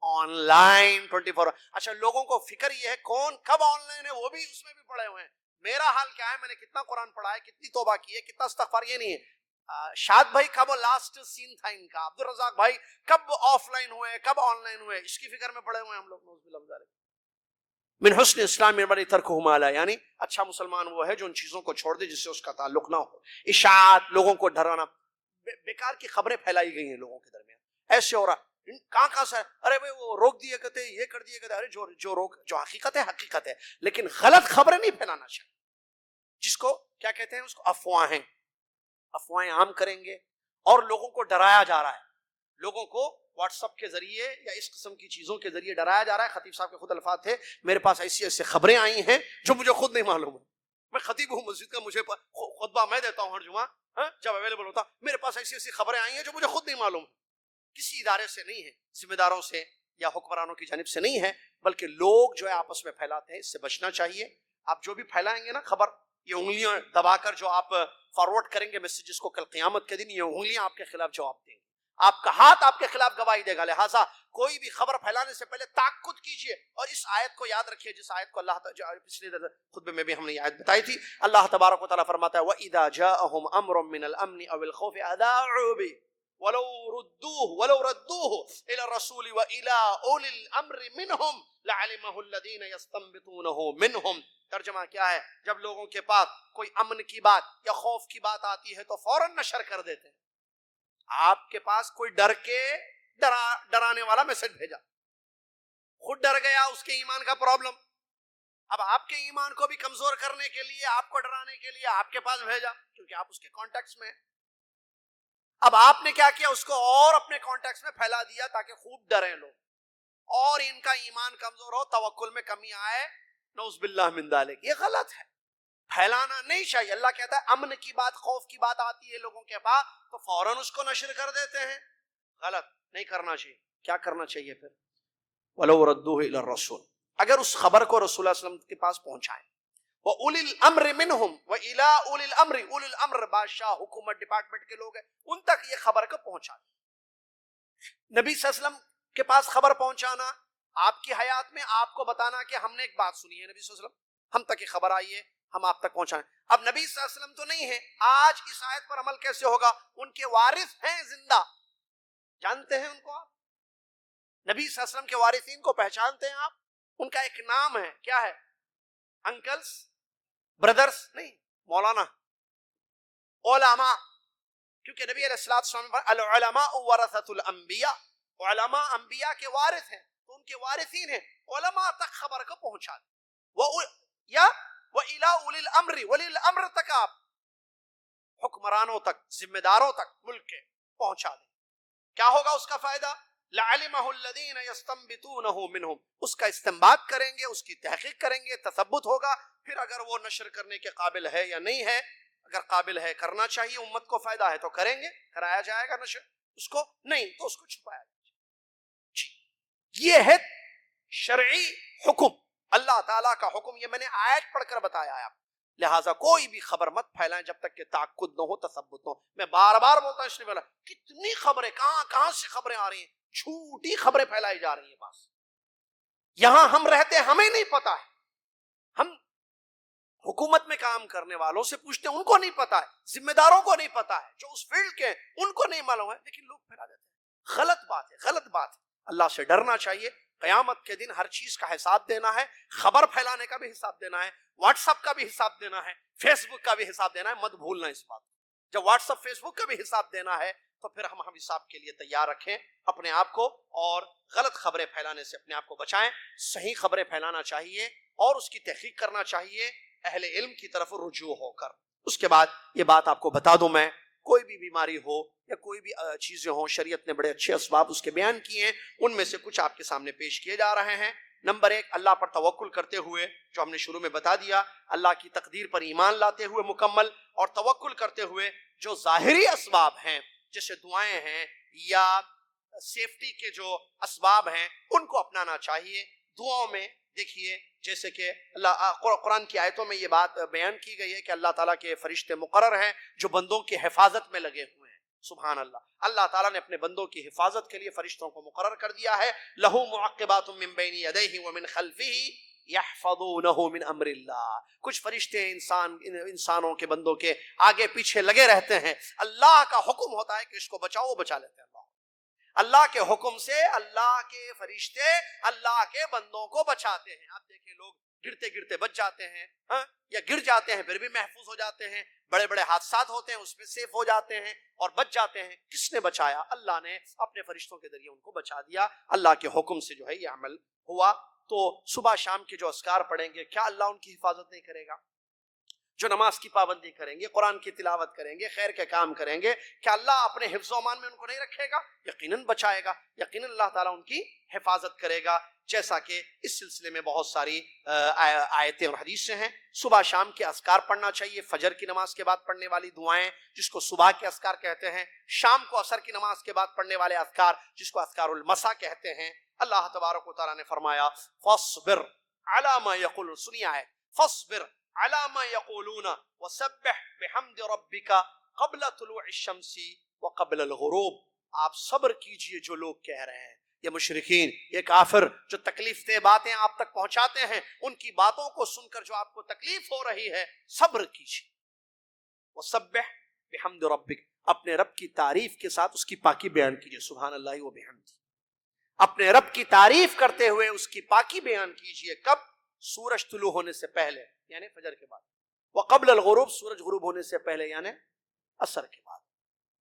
آن لائن 24. اچھا, لوگوں کو فکر یہ ہے کون کب آن لائن ہے, وہ بھی اس میں بھی پڑے ہوئے ہیں. میرا حال کیا ہے, میں نے کتنا قرآن پڑھا ہے, کتنی توبہ کی ہے, کتنا استغفار, یہ نہیں ہے. شاد بھائی کب لاسٹ سین تھا ان کا, عبد الرزاق بھائی کب آف لائن ہوئے, کب آن لائن ہوئے, اس کی فکر میں پڑے ہوئے ہیں ہم لوگ. من حسن اسلام میں بڑی ترکہ ما لا, یعنی اچھا مسلمان وہ ہے جو ان چیزوں کو چھوڑ دے جس سے اس کا تعلق نہ ہو. اشاعت, لوگوں کو ڈرانا, بیکار کی خبریں پھیلائی گئی ہیں لوگوں کے درمیان, ایسے ہو رہا, کہاں سے, ارے بھائی وہ روک دیے کہتے, یہ کر دیے کہتے, ارے جو حقیقت ہے حقیقت ہے, لیکن غلط خبریں نہیں پھیلانا چاہیے, جس کو کیا کہتے ہیں, اس کو افواہیں عام کریں گے, اور لوگوں کو ڈرایا جا رہا ہے, لوگوں کو واٹس ایپ کے ذریعے یا اس قسم کی چیزوں کے ذریعے ڈرایا جا رہا ہے. خطیب صاحب کے خود الفاظ تھے, میرے پاس ایسی خبریں آئی ہیں جو مجھے خود نہیں معلوم ہے. میں خطیب ہوں مسجد کا, مجھے خطبہ میں دیتا ہوں ہر جمعہ, جب اویلیبل ہوتا, میرے پاس ایسی خبریں آئی ہیں جو مجھے خود نہیں معلوم. کسی ادارے سے نہیں ہے, ذمہ داروں سے یا حکمرانوں کی جانب سے نہیں ہے, بلکہ لوگ جو ہے آپس میں پھیلاتے ہیں, اس سے بچنا چاہیے. آپ جو بھی پھیلائیں گے نا خبر, یہ انگلیاں دبا کر جو آپ فارورڈ کریں گے میسجز کو, کل قیامت کے دن یہ انگلیاں آپ کے خلاف جواب دیں گے, آپ کا ہاتھ آپ کے خلاف گواہی دے گا. لہٰذا کوئی بھی خبر پھیلانے سے پہلے تاکد کیجئے, اور اس آیت کو یاد رکھیے, جس آیت کو اللہ پچھلے خطبے میں بھی ہم نے یہ آیت بتائی تھی. اللہ تبارک و تعالیٰ فرماتا ہے, وَإِذَا جَاءَهُمْ أَمْرٌ مِّنَ الْأَمْنِ أَوِ الْخَوْفِ أَذَاعُوا بِهِ وَلَوْ رَدُّوهُ إِلَى الرَّسُولِ وَإِلَى أُولِي الْأَمْرِ مِنْهُمْ لَعَلِمَهُ الَّذِينَ يَسْتَنبِطُونَهُ مِنْهُمْ. ترجمہ کیا ہے, جب لوگوں کے پاس کوئی امن کی بات یا خوف کی بات آتی ہے تو فوراً نشر کر دیتے ہیں. آپ کے پاس کوئی ڈر کے ڈرانے والا میسج بھیجا, خود ڈر گیا, اس کے ایمان کا پرابلم, اب آپ کے ایمان کو بھی کمزور کرنے کے لیے, آپ کو ڈرانے کے لیے آپ کے پاس بھیجا, کیونکہ آپ اس کے کانٹیکٹس میں. اب آپ نے کیا کیا, اس کو اور اپنے کانٹیکٹس میں پھیلا دیا تاکہ خوب ڈریں لوگ, اور ان کا ایمان کمزور ہو, توکل میں کمی آئے, نعوذ باللہ من ذالک. یہ غلط ہے, پھیلانا نہیں چاہیے. اللہ کہتا ہے امن کی بات, خوف کی بات آتی ہے لوگوں کے پاس تو فوراً اس کو نشر کر دیتے ہیں. غلط, نہیں کرنا چاہیے. کیا کرنا چاہیے پھر, وَلَوْ رَدُّوهُ إِلَى الرَّسُولِ, اگر اس خبر کو رسول اللہ صلی اللہ علیہ وسلم کے پاس پہنچائیں, وَأُولِي الْأَمْرِ مِنْهُمْ وَإِلَىٰ أُولِي الْأَمْرِ, أُولِي الْأَمْرِ بادشاہ, حکومت, ڈپارٹمنٹ کے لوگ ہیں, ان تک یہ خبر کو پہنچا دیں. نبی صلی اللہ علیہ وسلم کے پاس خبر پہنچانا, آپ کی حیات میں آپ کو بتانا کہ ہم نے ایک بات سنی ہے نبی صلی اللہ علیہ وسلم, ہم تک یہ خبر آئی ہے, ہم آپ تک پہنچائیں. اب نبی صلی اللہ علیہ وسلم تو نہیں ہے, آج اس آیت پر عمل کیسے ہوگا, ان کے وارث ہیں زندہ, جانتے ہیں ان کو آپ, نبی صلی اللہ علیہ وسلم کے وارثین کو پہچانتے ہیں آپ, ان کا ایک نام ہے, کیا ہے, انکلز, بردرز نہیں, مولانا, علماء, کیونکہ نبی علیہ السلام العلماء ورثۃ الانبیاء, علماء انبیاء کے وارث ہیں, تو ان کے وارثین ہیں, علماء تک خبر کو پہنچا دیں. یا وَإِلَىٰ أُولِي الْأَمْرِ, ولی الامر تک, آپ حکمرانوں تک, ذمہ داروں تک ملک کے پہنچا دیں. کیا ہوگا اس کا فائدہ, لَعَلِمَهُ الَّذِينَ يَسْتَنبِطُونَهُ مِنْهُمْ, اس کا استنباط کریں گے, اس کی تحقیق کریں گے, تثبت ہوگا, پھر اگر وہ نشر کرنے کے قابل ہے یا نہیں ہے, اگر قابل ہے کرنا چاہیے, امت کو فائدہ ہے تو کریں گے, کرایا جائے گا نشر, اس کو نہیں تو اس کو چھپایا جائے گا. جی, یہ ہے شرعی حکم, اللہ تعالیٰ کا حکم, یہ میں نے آیت پڑھ کر بتایا ہے آپ. لہٰذا کوئی بھی خبر مت پھیلائیں جب تک کہ تاکد نہ ہو, تثبت نہ ہو. میں بار بار بولتا ہوں, اس لیے کتنی خبریں, کہاں سے خبریں آ رہی ہیں, جھوٹی خبریں پھیلائی جا رہی ہیں. بس یہاں ہم رہتے ہیں, ہمیں نہیں پتا ہے, ہم حکومت میں کام کرنے والوں سے پوچھتے ہیں, ان کو نہیں پتا ہے, ذمہ داروں کو نہیں پتا ہے, جو اس فیلڈ کے ہیں ان کو نہیں معلوم ہے, لیکن لوگ پھیلا دیتے ہیں. غلط بات ہے, غلط بات ہے. اللہ سے ڈرنا چاہیے. قیامت کے دن ہر چیز کا حساب دینا ہے, خبر پھیلانے کا بھی حساب دینا ہے, واٹس ایپ کا بھی حساب دینا ہے, فیس بک کا بھی حساب دینا ہے. مت بھولنا اس بات. جب واٹس ایپ, فیس بک کا بھی حساب دینا ہے تو پھر ہم حساب کے لیے تیار رکھیں اپنے آپ کو, اور غلط خبریں پھیلانے سے اپنے آپ کو بچائیں. صحیح خبریں پھیلانا چاہیے اور اس کی تحقیق کرنا چاہیے اہل علم کی طرف رجوع ہو کر. اس کے بعد یہ بات آپ کو بتا دوں, میں کوئی بھی بیماری ہو یا کوئی بھی چیزیں ہوں, شریعت نے بڑے اچھے اسباب اس کے بیان کیے ہیں, ان میں سے کچھ آپ کے سامنے پیش کیے جا رہے ہیں. نمبر 1, اللہ پر توکل کرتے ہوئے, جو ہم نے شروع میں بتا دیا, اللہ کی تقدیر پر ایمان لاتے ہوئے مکمل, اور توکل کرتے ہوئے جو ظاہری اسباب ہیں جیسے دعائیں ہیں یا سیفٹی کے جو اسباب ہیں ان کو اپنانا چاہیے. دعاؤں میں دیکھیے جیسے کہ قرآن کی آیتوں میں یہ بات بیان کی گئی ہے کہ اللہ تعالیٰ کے فرشتے مقرر ہیں جو بندوں کی حفاظت میں لگے ہوئے ہیں. سبحان اللہ، اللہ تعالیٰ نے اپنے بندوں کی حفاظت کے لیے فرشتوں کو مقرر کر دیا ہے. لہو معقبات من بین یدیہ ومن خلفہ یحفظونہ من امر اللہ. کچھ فرشتے انسانوں کے بندوں کے آگے پیچھے لگے رہتے ہیں، اللہ کا حکم ہوتا ہے کہ اس کو بچاؤ، وہ بچا لیتے ہیں. اللہ کے حکم سے اللہ کے فرشتے اللہ کے بندوں کو بچاتے ہیں. آپ دیکھیں لوگ گرتے گرتے بچ جاتے ہیں، یا گر جاتے ہیں پھر بھی محفوظ ہو جاتے ہیں. بڑے بڑے حادثات ہوتے ہیں اس میں سیف ہو جاتے ہیں اور بچ جاتے ہیں. کس نے بچایا؟ اللہ نے اپنے فرشتوں کے ذریعے ان کو بچا دیا. اللہ کے حکم سے جو ہے یہ عمل ہوا. تو صبح شام کے جو اذکار پڑھیں گے، کیا اللہ ان کی حفاظت نہیں کرے گا؟ جو نماز کی پابندی کریں گے، قرآن کی تلاوت کریں گے، خیر کے کام کریں گے، کیا اللہ اپنے حفظ و امان میں ان کو نہیں رکھے گا؟ یقیناً بچائے گا، یقیناً اللہ تعالیٰ ان کی حفاظت کرے گا. جیسا کہ اس سلسلے میں بہت ساری آیتیں اور حدیثیں ہیں. صبح شام کے اذکار پڑھنا چاہیے. فجر کی نماز کے بعد پڑھنے والی دعائیں جس کو صبح کے اذکار کہتے ہیں، شام کو عصر کی نماز کے بعد پڑھنے والے اذکار جس کو اذکار المسا کہتے ہیں. اللہ تبارک و تعالیٰ نے فرمایا فاصبر علی ما یقولون. سنیے آیت، فاصبر علی ما یقولون وسبح بحمد ربک قبل طلوع الشمس وقبل الغروب. آپ صبر کیجئے جو لوگ کہہ رہے ہیں، یہ مشرکین، یہ کافر جو تکلیف دہ باتیں آپ تک پہنچاتے ہیں، ان کی باتوں کو سن کر جو آپ کو تکلیف ہو رہی ہے، صبر کیجئے. وسبح بحمد ربک، اپنے رب کی تعریف کے ساتھ اس کی پاکی بیان کیجئے. سبحان اللہ و بحمدہ، اپنے رب کی تعریف کرتے ہوئے اس کی پاکی بیان کیجئے. کب؟ سورج طلوع ہونے سے پہلے یعنی فجر کے بعد، وقبل الغروب، سورج غروب ہونے سے پہلے یعنی عصر کے بعد،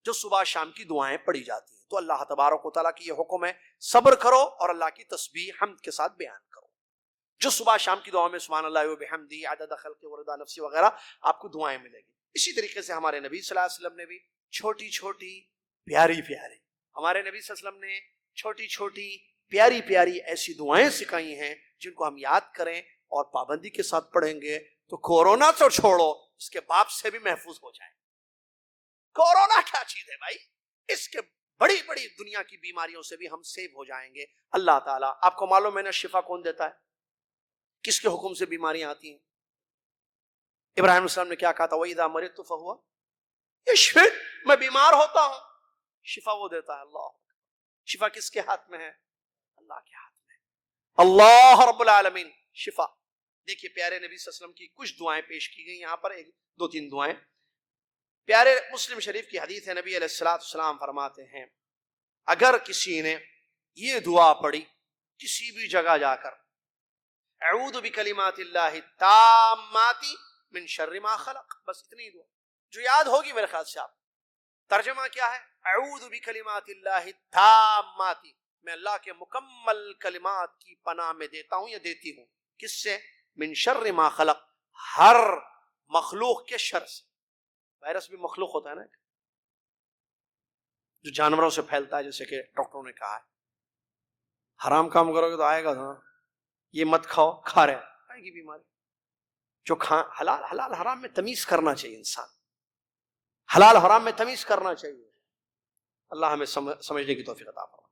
جو صبح شام کی دعائیں پڑھی جاتی ہیں. تو اللہ تبارک و تعالیٰ کی یہ حکم ہے، صبر کرو اور اللہ کی تسبیح حمد کے ساتھ بیان کرو. جو صبح شام کی دعاؤں میں سبحان اللہ و بحمدہ، عدد خلق و رضا نفسی وغیرہ آپ کو دعائیں ملے گی. اسی طریقے سے ہمارے نبی صلی اللہ علیہ وسلم نے بھی چھوٹی چھوٹی پیاری پیاری ہمارے نبی صلی اللہ علیہ وسلم نے چھوٹی چھوٹی پیاری پیاری ایسی دعائیں سکھائی ہیں جن کو ہم یاد کریں اور پابندی کے ساتھ پڑھیں گے تو کورونا تو چھوڑو، اس کے باپ سے بھی محفوظ ہو جائیں. کورونا کیا چیز ہے بھائی؟ اس کے بڑی بڑی دنیا کی بیماریوں سے بھی ہم سیو ہو جائیں گے. اللہ تعالیٰ، آپ کو معلوم ہے نا شفا کون دیتا ہے؟ کس کے حکم سے بیماریاں آتی ہیں؟ ابراہیم علیہ السلام نے کیا کہا تھا؟ وَإِذَا مَرِضْتُ فَهُوَ يَشْفِينِ، میں بیمار ہوتا ہوں شفا وہ دیتا ہے. اللہ، شفا کس کے ہاتھ میں ہے؟ اللہ کے ہاتھ میں. اللہ رب العالمین شفا. دیکھیے پیارے نبی صلی اللہ علیہ وسلم کی کچھ دعائیں پیش کی گئی یہاں پر، ایک دو تین دعائیں. پیارے مسلم شریف کی حدیث ہے، نبی علیہ السلام فرماتے ہیں اگر کسی نے یہ دعا پڑھی کسی بھی جگہ جا کر، اعوذ بکلمات اللہ التامات من شر ما خلق، بس اتنی دعا جو یاد ہوگی میرے خیال سے. آپ ترجمہ کیا ہے؟ اعوذ بکلمات اللہ التامات، میں اللہ کے مکمل کلمات کی پناہ میں دیتا ہوں یا دیتی ہوں. کس سے؟ من شر ما خلق، ہر مخلوق کے شر سے. وائرس بھی مخلوق ہوتا ہے نا، جو جانوروں سے پھیلتا ہے، جیسے کہ ڈاکٹروں نے کہا ہے حرام کام کرو گے تو آئے گا. یہ مت کھاؤ، کھا رہے آئے گی بیماری. جو حلال حرام میں تمیز کرنا چاہیے انسان، حلال حرام میں تمیز کرنا چاہیے. اللہ ہمیں سمجھنے کی توفیق عطا فرمائے.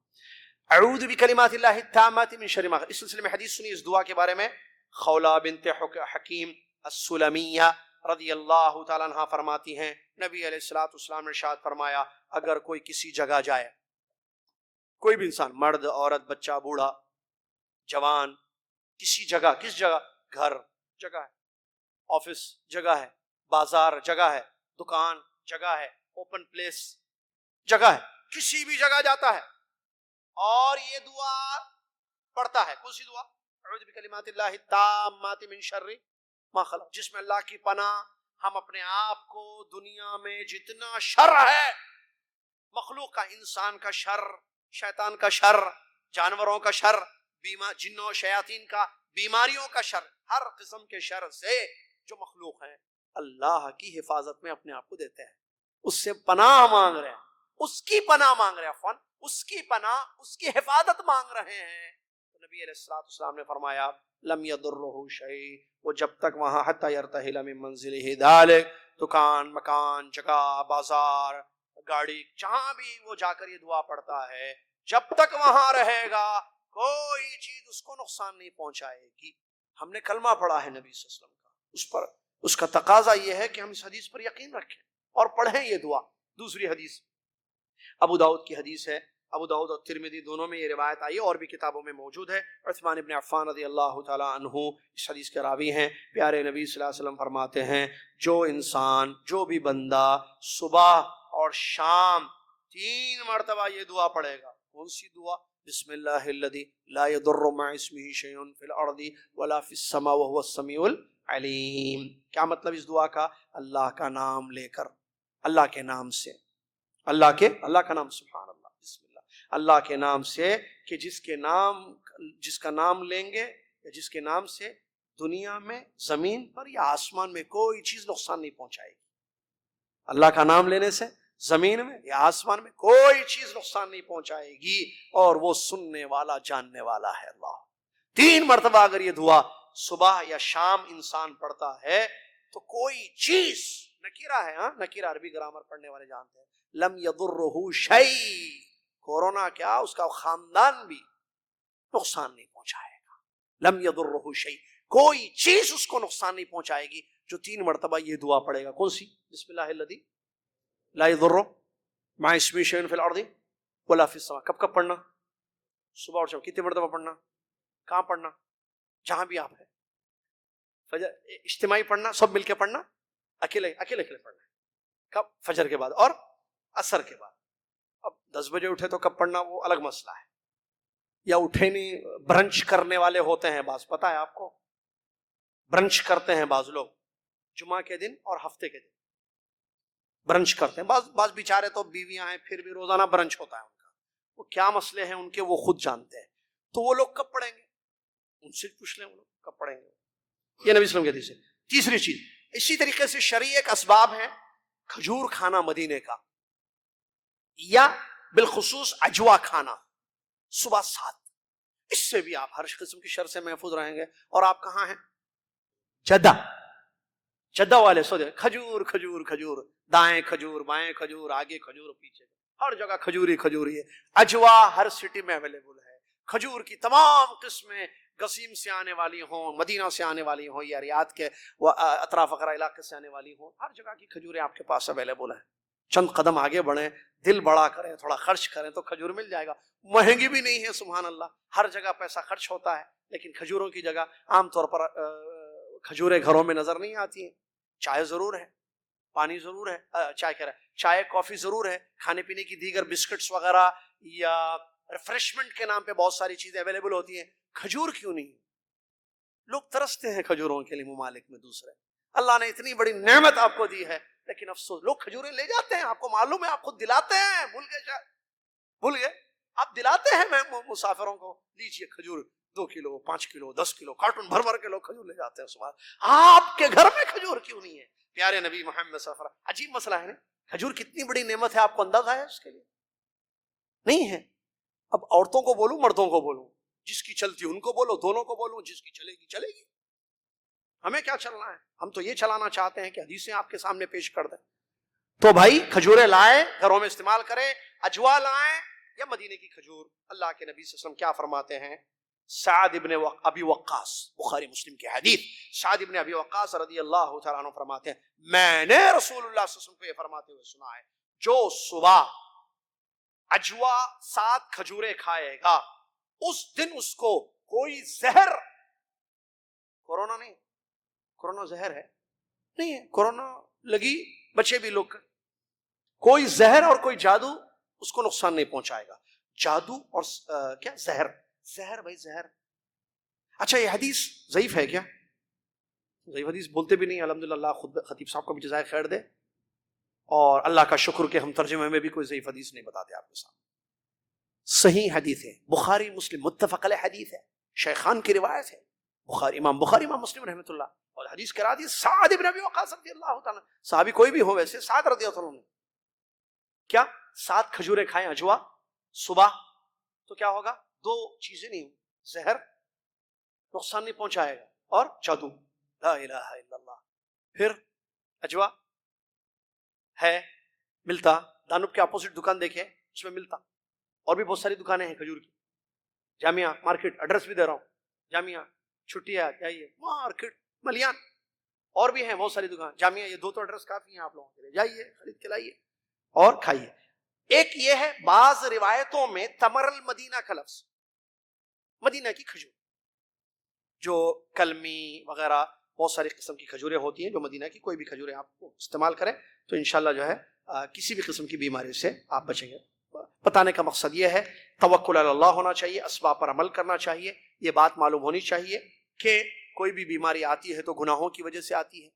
اعوذ بکلمات اللہ التامات من شر ما خلق. اس سلسلے میں حدیث سنی اس دعا کے بارے میں. خولہ بنت حکیم السلمیہ رضی اللہ تعالیٰ عنہ فرماتی ہیں نبی علیہ السلام نے ارشاد فرمایا اگر کوئی کسی جگہ جائے، کوئی بھی انسان، مرد عورت بچہ بوڑھا جوان، کسی جگہ، کس جگہ؟ گھر جگہ ہے، آفس جگہ ہے، بازار جگہ ہے، دکان جگہ ہے، اوپن پلیس جگہ ہے، کسی بھی جگہ جاتا ہے اور یہ دعا پڑھتا ہے. کون سی دعا؟ اعوذ بکلمات اللہ التامات من شر ما خلق، جس میں اللہ کی پناہ ہم اپنے آپ کو دنیا میں جتنا شر ہے مخلوق کا، انسان کا شر، شیطان کا شر، جانوروں کا شر، جنوں شیاطین کا، بیماریوں کا شر، ہر قسم کے شر سے جو مخلوق ہیں اللہ کی حفاظت میں اپنے آپ کو دیتے ہیں. اس سے پناہ مانگ رہے ہیں، اس کی پناہ مانگ رہے ہیں، عفواً اس کی پناہ، اس کی حفاظت مانگ رہے ہیں. نبی علیہ السلام نے فرمایا لم يضره شيء، وہ جب تک وہاں حتی يرتحل من منزله ذلك، دکان، مکان، جگہ، بازار، گاڑی، جہاں بھی وہ جا کر یہ دعا پڑھتا ہے، جب تک وہاں رہے گا کوئی چیز اس کو نقصان نہیں پہنچائے گی. ہم نے کلمہ پڑھا ہے نبی صلی اللہ علیہ وسلم کا، اس پر اس کا تقاضا یہ ہے کہ ہم اس حدیث پر یقین رکھیں اور پڑھیں یہ دعا. دوسری حدیث ابو داؤد کی حدیث ہے، ابو داؤد اور ترمذی دونوں میں یہ روایت آئی ہے، اور بھی کتابوں میں موجود ہے. عثمان ابن عفان رضی اللہ تعالی عنہ اس حدیث کے راوی ہیں. پیارے نبی صلی اللہ علیہ وسلم فرماتے ہیں جو انسان، جو بھی بندہ صبح اور شام 3 مرتبہ یہ دعا پڑھے گا. کون سی دعا؟ بسم اللہ الذی لا یضر مع اسمہ شیء فی الارض ولا فی السماء وهو السمیع العلیم. کیا مطلب اس دعا کا؟ اللہ کا نام لے کر، اللہ کے نام سے، اللہ کا نام، سبحان اللہ، بسم اللہ، اللہ کے نام سے، کہ جس کا نام لیں گے یا جس کے نام سے دنیا میں، زمین پر یا آسمان میں کوئی چیز نقصان نہیں پہنچائے گی. اللہ کا نام لینے سے زمین میں یا آسمان میں کوئی چیز نقصان نہیں پہنچائے گی، اور وہ سننے والا جاننے والا ہے اللہ. 3 مرتبہ اگر یہ دعا صبح یا شام انسان پڑھتا ہے تو کوئی چیز، نکیرہ ہے، ہاں نکیرہ عربی گرامر پڑھنے والے جانتے ہیں، لم یضرہ شیء، کورونا کیا اس کا خاندان بھی نقصان نہیں پہنچائے گا. لم یضرہ شیء، کوئی چیز اس کو نقصان نہیں پہنچائے گی جو 3 مرتبہ یہ دعا پڑھے گا. کون سی؟ بسم اللہ الذی لا یضر مع اسمہ شیء فی الارض ولا فی السماء. کب کب پڑھنا؟ صبح اور شام. کتنے مرتبہ پڑھنا؟ کہاں پڑھنا؟ جہاں بھی آپ ہے. فجر اجتماعی پڑھنا، سب مل کے پڑھنا، اکیلے پڑھنا. کب؟ فجر کے بعد اور عصر کے بعد. اب 10 بجے اٹھے تو کب پڑھنا وہ الگ مسئلہ ہے، یا اٹھے نہیں، برنچ کرنے والے ہوتے ہیں بعض، پتہ ہے آپ کو، برنچ کرتے ہیں بعض لوگ جمعہ کے دن اور ہفتے کے دن برنچ کرتے ہیں. بعض بیچارے تو بیویاں ہیں پھر بھی روزانہ برنچ ہوتا ہے ان کا. وہ کیا مسئلے ہیں ان کے وہ خود جانتے ہیں. تو وہ لوگ کب پڑھیں گے؟ ان سے پوچھ لیں وہ لوگ کب پڑھیں گے. یہ نبی صلی اللہ علیہ وسلم کی حدیث ہے. تیسری چیز، اسی طریقے سے شرعی ایک اسباب ہے کھجور کھانا مدینے کا، یا بالخصوص عجوا کھانا صبح 7. اس سے بھی آپ ہر قسم کی شر سے محفوظ رہیں گے. اور آپ کہاں ہیں؟ جدہ والے سو دے، کھجور کھجور کھجور، دائیں کھجور بائیں کھجور، آگے کھجور پیچھے، ہر جگہ کھجوری کھجوری ہے. عجوا ہر سٹی میں اویلیبل ہے. کھجور کی تمام قسمیں، قصیم سے آنے والی ہوں، مدینہ سے آنے والی ہوں، یا ریاض کے اطراف وغیرہ علاقے سے آنے والی ہوں، ہر جگہ کی کھجوریں آپ کے پاس اویلیبل ہیں. چند قدم آگے بڑھیں، دل بڑا کریں، تھوڑا خرچ کریں تو کھجور مل جائے گا. مہنگی بھی نہیں ہے، سبحان اللہ. ہر جگہ پیسہ خرچ ہوتا ہے، لیکن کھجوروں کی جگہ عام طور پر کھجوریں گھروں میں نظر نہیں آتی ہیں. چائے ضرور ہے، پانی ضرور ہے، چائے کافی ضرور ہے، کھانے پینے کی دیگر بسکٹس وغیرہ یا ریفریشمنٹ کے نام پہ بہت ساری چیزیں اویلیبل ہوتی ہیں. کھجور کیوں نہیں؟ لوگ ترستے ہیں کھجوروں کے لیے ممالک میں دوسرے. اللہ نے اتنی بڑی نعمت آپ کو دی ہے، لیکن افسوس لوگ کھجوریں لے جاتے ہیں. آپ کو معلوم ہے، آپ خود دلاتے ہیں، بھول گئے آپ دلاتے ہیں مسافروں کو، لیجیے کھجور 2 کلو 5 کلو 10 کلو کارٹون بھر کے لوگ کھجور لے جاتے ہیں. صبح آپ کے گھر میں کھجور کیوں نہیں ہے؟ پیارے نبی محمد صلی اللہ علیہ وسلم، عجیب مسئلہ ہے نا. کھجور کتنی بڑی نعمت ہے، آپ کو اندازہ ہے اس کے لیے؟ نہیں ہے. اب عورتوں کو بولوں مردوں کو بولوں؟ جس کی چلتی ان کو بولو، دونوں کو بولوں، جس کی چلے گی چلے گی. ہمیں کیا چلنا ہے؟ ہم تو یہ چلانا چاہتے ہیں کہ حدیثیں آپ کے سامنے پیش کر دیں. تو بھائی کھجوریں لائیں، گھروں میں استعمال کریں. عجوا لائیں یا مدینے کی کھجور. اللہ کے نبی صلی اللہ علیہ وسلم کیا فرماتے ہیں؟ سعد ابن ابی وقاص، بخاری مسلم کی حدیث، سعد ابن ابی وقاص رضی اللہ تعالیٰ عنہ فرماتے ہیں میں نے رسول اللہ صلی اللہ علیہ وسلم کو یہ فرماتے ہوئے سنا ہے، جو صبح عجوا 7 کھجوریں کھائے گا اس دن اس کو کوئی زہر، کورونا نہیں، کورونا زہر ہے نہیں ہے، کورونا لگی بچے بھی لوگ، کوئی زہر اور کوئی جادو اس کو نقصان نہیں پہنچائے گا. جادو اور کیا زہر بھائی زہر. اچھا یہ حدیث ضعیف ہے کیا؟ ضعیف حدیث بولتے بھی نہیں الحمدللہ. خود خطیب صاحب کو بھی جزائے خیر دے، اور اللہ کا شکر کہ ہم ترجمے میں بھی کوئی ضعیف حدیث نہیں بتاتے آپ کے سامنے. صحیح حدیث ہے، بخاری مسلم متفق علیہ حدیث ہے، شیخان کی روایت ہے. امام بخاری امام مسلم رحمۃ اللہ. اور حدیث کرا دی سعد ابن ابی وقاص رضی اللہ تعالیٰ، صحابی کوئی بھی ہو ویسے، سعد رضی اللہ عنہ. کیا 7 کھجوریں کھائیں عجوا صبح تو کیا ہوگا؟ 2 چیزیں نہیں، زہر نقصان نہیں پہنچائے گا، اور جادو. لا الہ الا اللہ. پھر عجوا ہے، ملتا دانب کے اپوزٹ دکان دیکھیں اس میں ملتا، اور بھی بہت ساری دکانیں ہیں کھجور کی. جامعہ مارکیٹ، ایڈریس بھی دے رہا ہوں، جامعہ چھٹی ہے جائیے، مارکیٹ ملیان اور بھی ہیں بہت ساری دکان، جامعہ، یہ 2 تو ایڈریس کافی ہیں آپ لوگوں کے لیے، جائیے خرید کے لائیے اور کھائیے۔ ایک یہ ہے بعض روایتوں میں تمر المدینہ کا لفظ، مدینہ کی کھجور، جو کلمی وغیرہ بہت ساری قسم کی کھجوریں ہوتی ہیں، جو مدینہ کی کوئی بھی کھجوریں آپ کو استعمال کریں تو انشاءاللہ جو ہے کسی بھی قسم کی بیماری سے آپ بچیں گے۔ بتانے کا مقصد یہ ہے توکل علی اللہ ہونا چاہیے، اسباب پر عمل کرنا چاہیے، یہ بات معلوم ہونی چاہیے کہ کوئی بھی بیماری آتی ہے تو گناہوں کی وجہ سے آتی ہے،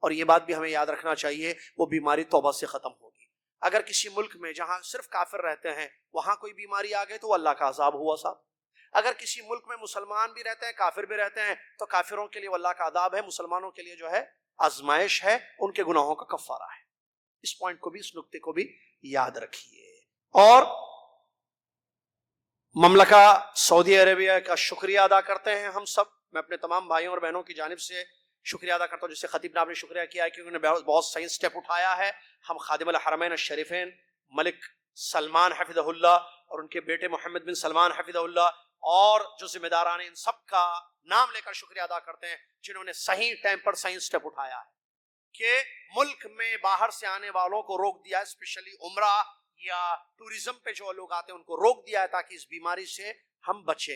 اور یہ بات بھی ہمیں یاد رکھنا چاہیے وہ بیماری توبہ سے ختم ہوگی۔ اگر کسی ملک میں جہاں صرف کافر رہتے ہیں وہاں کوئی بیماری آ گئی تو اللہ کا عذاب ہوا صاحب۔ اگر کسی ملک میں مسلمان بھی رہتے ہیں کافر بھی رہتے ہیں تو کافروں کے لیے اللہ کا عذاب ہے، مسلمانوں کے لیے جو ہے آزمائش ہے، ان کے گناہوں کا کفارہ ہے۔ اس پوائنٹ کو بھی، اس نقطے کو بھی یاد رکھیے۔ اور مملکہ سعودی عربیہ کا شکریہ ادا کرتے ہیں ہم سب، میں اپنے تمام بھائیوں اور بہنوں کی جانب سے شکریہ ادا کرتا ہوں، جس سے خطیب صاحب نے شکریہ کیا ہے کہ انہوں نے بہت صحیح سٹیپ اٹھایا ہے۔ ہم خادم الحرمین الشریفین ملک سلمان حفظہ اللہ اور ان کے بیٹے محمد بن سلمان حفظہ اللہ اور جو ذمہ داران ان سب کا نام لے کر شکریہ ادا کرتے ہیں جنہوں نے صحیح ٹائم پر صحیح سٹیپ اٹھایا ہے کہ ملک میں باہر سے آنے والوں کو روک دیا ہے، اسپیشلی عمرہ یا ٹوریزم پہ جو لوگ آتے ہیں ان کو روک دیا ہے تاکہ اس بیماری سے ہم بچیں،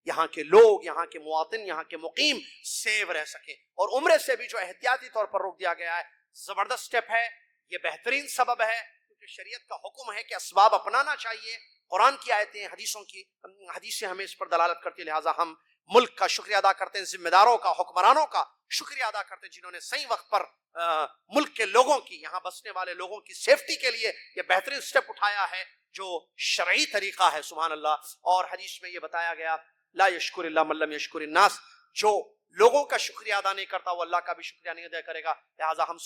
یہاں کے لوگ، یہاں کے مواطن، یہاں کے مقیم سیو رہ سکیں۔ اور عمرے سے بھی جو احتیاطی طور پر روک دیا گیا ہے، زبردست سٹیپ ہے، یہ بہترین سبب ہے، کیونکہ شریعت کا حکم ہے کہ اسباب اپنانا چاہیے۔ قرآن کی آیتیں، حدیثیں ہمیں اس پر دلالت کرتی ہیں، لہٰذا ہم ملک کا شکریہ ادا کرتے ہیں، ذمہ داروں کا، حکمرانوں کا شکریہ ادا کرتے ہیں جنہوں نے صحیح وقت پر ملک کے لوگوں کی، یہاں بسنے والے لوگوں کی سیفٹی کے لیے یہ بہترین سٹیپ اٹھایا ہے جو شرعی طریقہ ہے، سبحان اللہ۔ اور حدیث میں یہ بتایا گیا لا یشکر اللہ من لم یشکر الناس، جو لوگوں کا شکریہ ادا نہیں کرتا وہ اللہ کا بھی شکریہ نہیں ادا کرے گا۔ لہٰذا ہم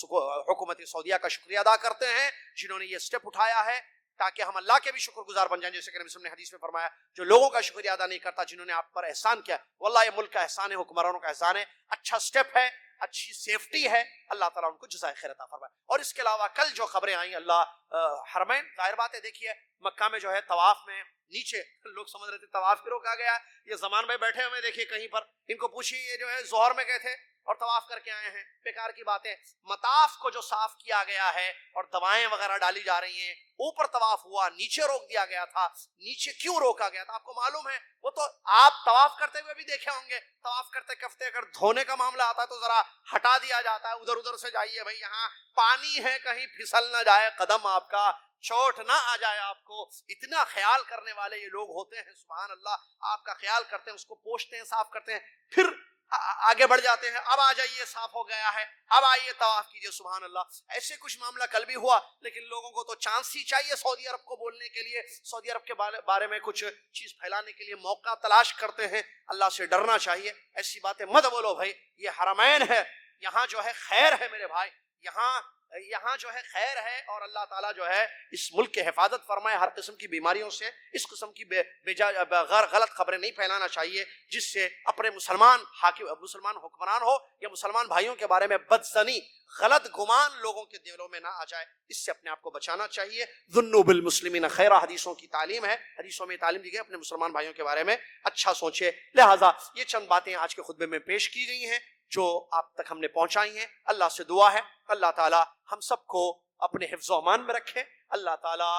حکومت سعودیہ کا شکریہ ادا کرتے ہیں جنہوں نے یہ سٹیپ اٹھایا ہے تاکہ ہم اللہ کے بھی شکر گزار بن جائیں، جیسے کہ نبی صلی اللہ علیہ وسلم نے حدیث میں فرمایا جو لوگوں کا شکریہ ادا نہیں کرتا، جنہوں نے آپ پر احسان کیا، واللہ یہ ملک کا احسان ہے، حکمرانوں کا احسان ہے، اچھا سٹیپ ہے، اچھی سیفٹی ہے، اللہ تعالیٰ ان کو جزائے خیر عطا فرمائے۔ اور اس کے علاوہ کل جو خبریں آئیں، اللہ حرمین، ظاہر بات ہے، دیکھیے مکہ میں جو ہے طواف میں نیچے لوگ سمجھ رہے تھے طواف بھی روکا گیا، یہ زمان بھائی بیٹھے ہوئے دیکھیے کہیں پر، ان کو پوچھیے یہ جو ہے ظہر میں گئے تھے اور طواف کر کے آئے ہیں، بیکار کی باتیں۔ مطاف کو جو صاف کیا گیا ہے اور دوائیں وغیرہ ڈالی جا رہی ہیں، اوپر طواف ہوا، نیچے روک دیا گیا تھا، نیچے کیوں روکا گیا تھا آپ کو معلوم ہے؟ وہ تو آپ طواف کرتے ہوئے بھی دیکھے ہوں گے، طواف کرتے کرتے اگر دھونے کا معاملہ آتا ہے تو ذرا ہٹا دیا جاتا ہے، ادھر ادھر سے جائیے بھائی، یہاں پانی ہے، کہیں پھسل نہ جائے قدم آپ کا، چوٹ نہ آ جائے آپ کو، اتنا خیال کرنے والے یہ لوگ ہوتے ہیں، سبحان اللہ، آپ کا خیال کرتے ہیں، اس کو پوچھتے ہیں، صاف کرتے ہیں، پھر آگے بڑھ جاتے ہیں، اب آ جائیے صاف ہو گیا ہے، اب آئیے طواف کیجئے، سبحان اللہ۔ ایسے کچھ معاملہ کل بھی ہوا، لیکن لوگوں کو تو چانس ہی چاہیے سعودی عرب کو بولنے کے لیے، سعودی عرب کے بارے میں کچھ چیز پھیلانے کے لیے موقع تلاش کرتے ہیں، اللہ سے ڈرنا چاہیے، ایسی باتیں مت بولو بھائی، یہ حرمین ہے، یہاں جو ہے خیر ہے میرے بھائی، یہاں جو ہے خیر ہے، اور اللہ تعالیٰ جو ہے اس ملک کی حفاظت فرمائے ہر قسم کی بیماریوں سے۔ اس قسم کی غلط خبریں نہیں پھیلانا چاہیے جس سے اپنے مسلمان حکمران ہو یا مسلمان بھائیوں کے بارے میں بدظنی، غلط گمان لوگوں کے دلوں میں نہ آ جائے، اس سے اپنے آپ کو بچانا چاہیے۔ ظنوا بالمسلمین خیرا، حدیثوں کی تعلیم ہے، حدیثوں میں تعلیم دی گئی اپنے مسلمان بھائیوں کے بارے میں اچھا سوچے۔ لہٰذا یہ چند باتیں آج کے خطبے میں پیش کی گئی ہیں جو آپ تک ہم نے پہنچائی ہیں۔ اللہ سے دعا ہے اللہ تعالیٰ ہم سب کو اپنے حفظ و امان میں رکھے، اللہ تعالیٰ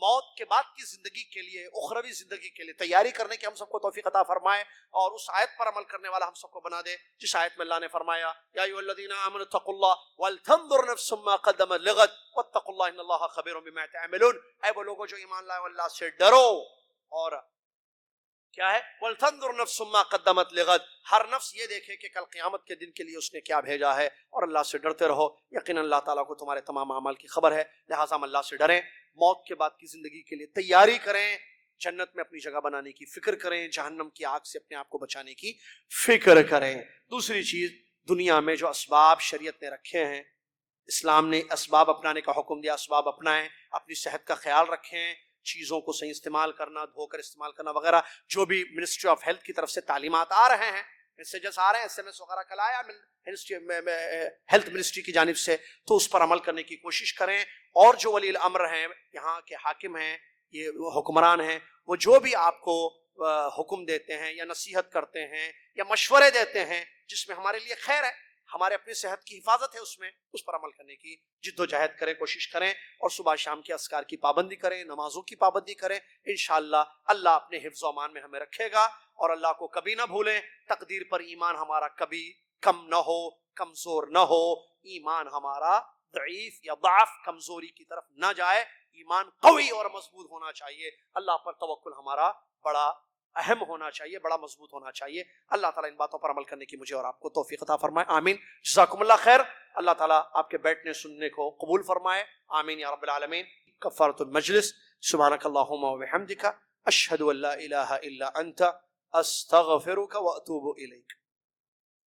موت کے بعد کی زندگی کے لیے، اخروی زندگی کے لیے تیاری کرنے کی ہم سب کو توفیق عطا فرمائے، اور اس آیت پر عمل کرنے والا ہم سب کو بنا دے جس آیت میں اللہ نے فرمایا یا ایھا الذین آمنوا اتقوا اللہ ولتنظر نفس ما قدمت لغد واتقوا اللہ ان اللہ خبیر بما تعملون۔ اے وہ لوگوں جو ایمان لائے، اللہ سے ڈرو، اور کیا ہے وَلْتَنْظُرْ نَفْسٌ مَا قَدَّمَتْ لِغَدٍ، ہر نفس یہ دیکھے کہ کل قیامت کے دن کے لیے اس نے کیا بھیجا ہے، اور اللہ سے ڈرتے رہو، یقیناً اللہ تعالیٰ کو تمہارے تمام اعمال کی خبر ہے، لہٰذا ہم اللہ سے ڈریں، موت کے بعد کی زندگی کے لیے تیاری کریں، جنت میں اپنی جگہ بنانے کی فکر کریں، جہنم کی آگ سے اپنے آپ کو بچانے کی فکر کریں۔ دوسری چیز، دنیا میں جو اسباب شریعت نے رکھے ہیں، اسلام نے اسباب اپنانے کا حکم دیا، اسباب اپنائیں، اپنی صحت کا خیال رکھیں، چیزوں کو صحیح استعمال کرنا، دھو کر استعمال کرنا وغیرہ، جو بھی منسٹری آف ہیلتھ کی طرف سے تعلیمات آ رہے ہیں، میسیجز آ رہے ہیں، SMS وغیرہ کل آیا ہیلتھ منسٹری کی جانب سے، تو اس پر عمل کرنے کی کوشش کریں، اور جو ولی الامر ہیں، یہاں کے حاکم ہیں، یہ حکمران ہیں، وہ جو بھی آپ کو حکم دیتے ہیں یا نصیحت کرتے ہیں یا مشورے دیتے ہیں جس میں ہمارے لیے خیر ہے، ہمارے اپنی صحت کی حفاظت ہے، اس پر عمل کرنے کی جد و جہد کریں، کوشش کریں، اور صبح شام کے اذکار کی پابندی کریں، نمازوں کی پابندی کریں۔ انشاءاللہ اللہ اپنے حفظ و امان میں ہمیں رکھے گا، اور اللہ کو کبھی نہ بھولیں، تقدیر پر ایمان ہمارا کبھی کم نہ ہو، کمزور نہ ہو، ایمان ہمارا ضعیف یا ضعف کمزوری کی طرف نہ جائے، ایمان قوی اور مضبوط ہونا چاہیے، اللہ پر توکل ہمارا بڑا اہم ہونا چاہیے، بڑا مضبوط ہونا چاہیے۔ اللہ تعالیٰ ان باتوں پر عمل کرنے کی مجھے اور آپ کو توفیق عطا فرمائے، آمین۔ جزاکم اللہ خیر، اللہ تعالیٰ آپ کے بیٹھنے سننے کو قبول فرمائے، آمین یا رب العالمین۔ کفارۃ المجلس، سبحانک اللہم و بحمدک، اشہد ان لا الہ الا انت، استغفرک و اتوب الیک۔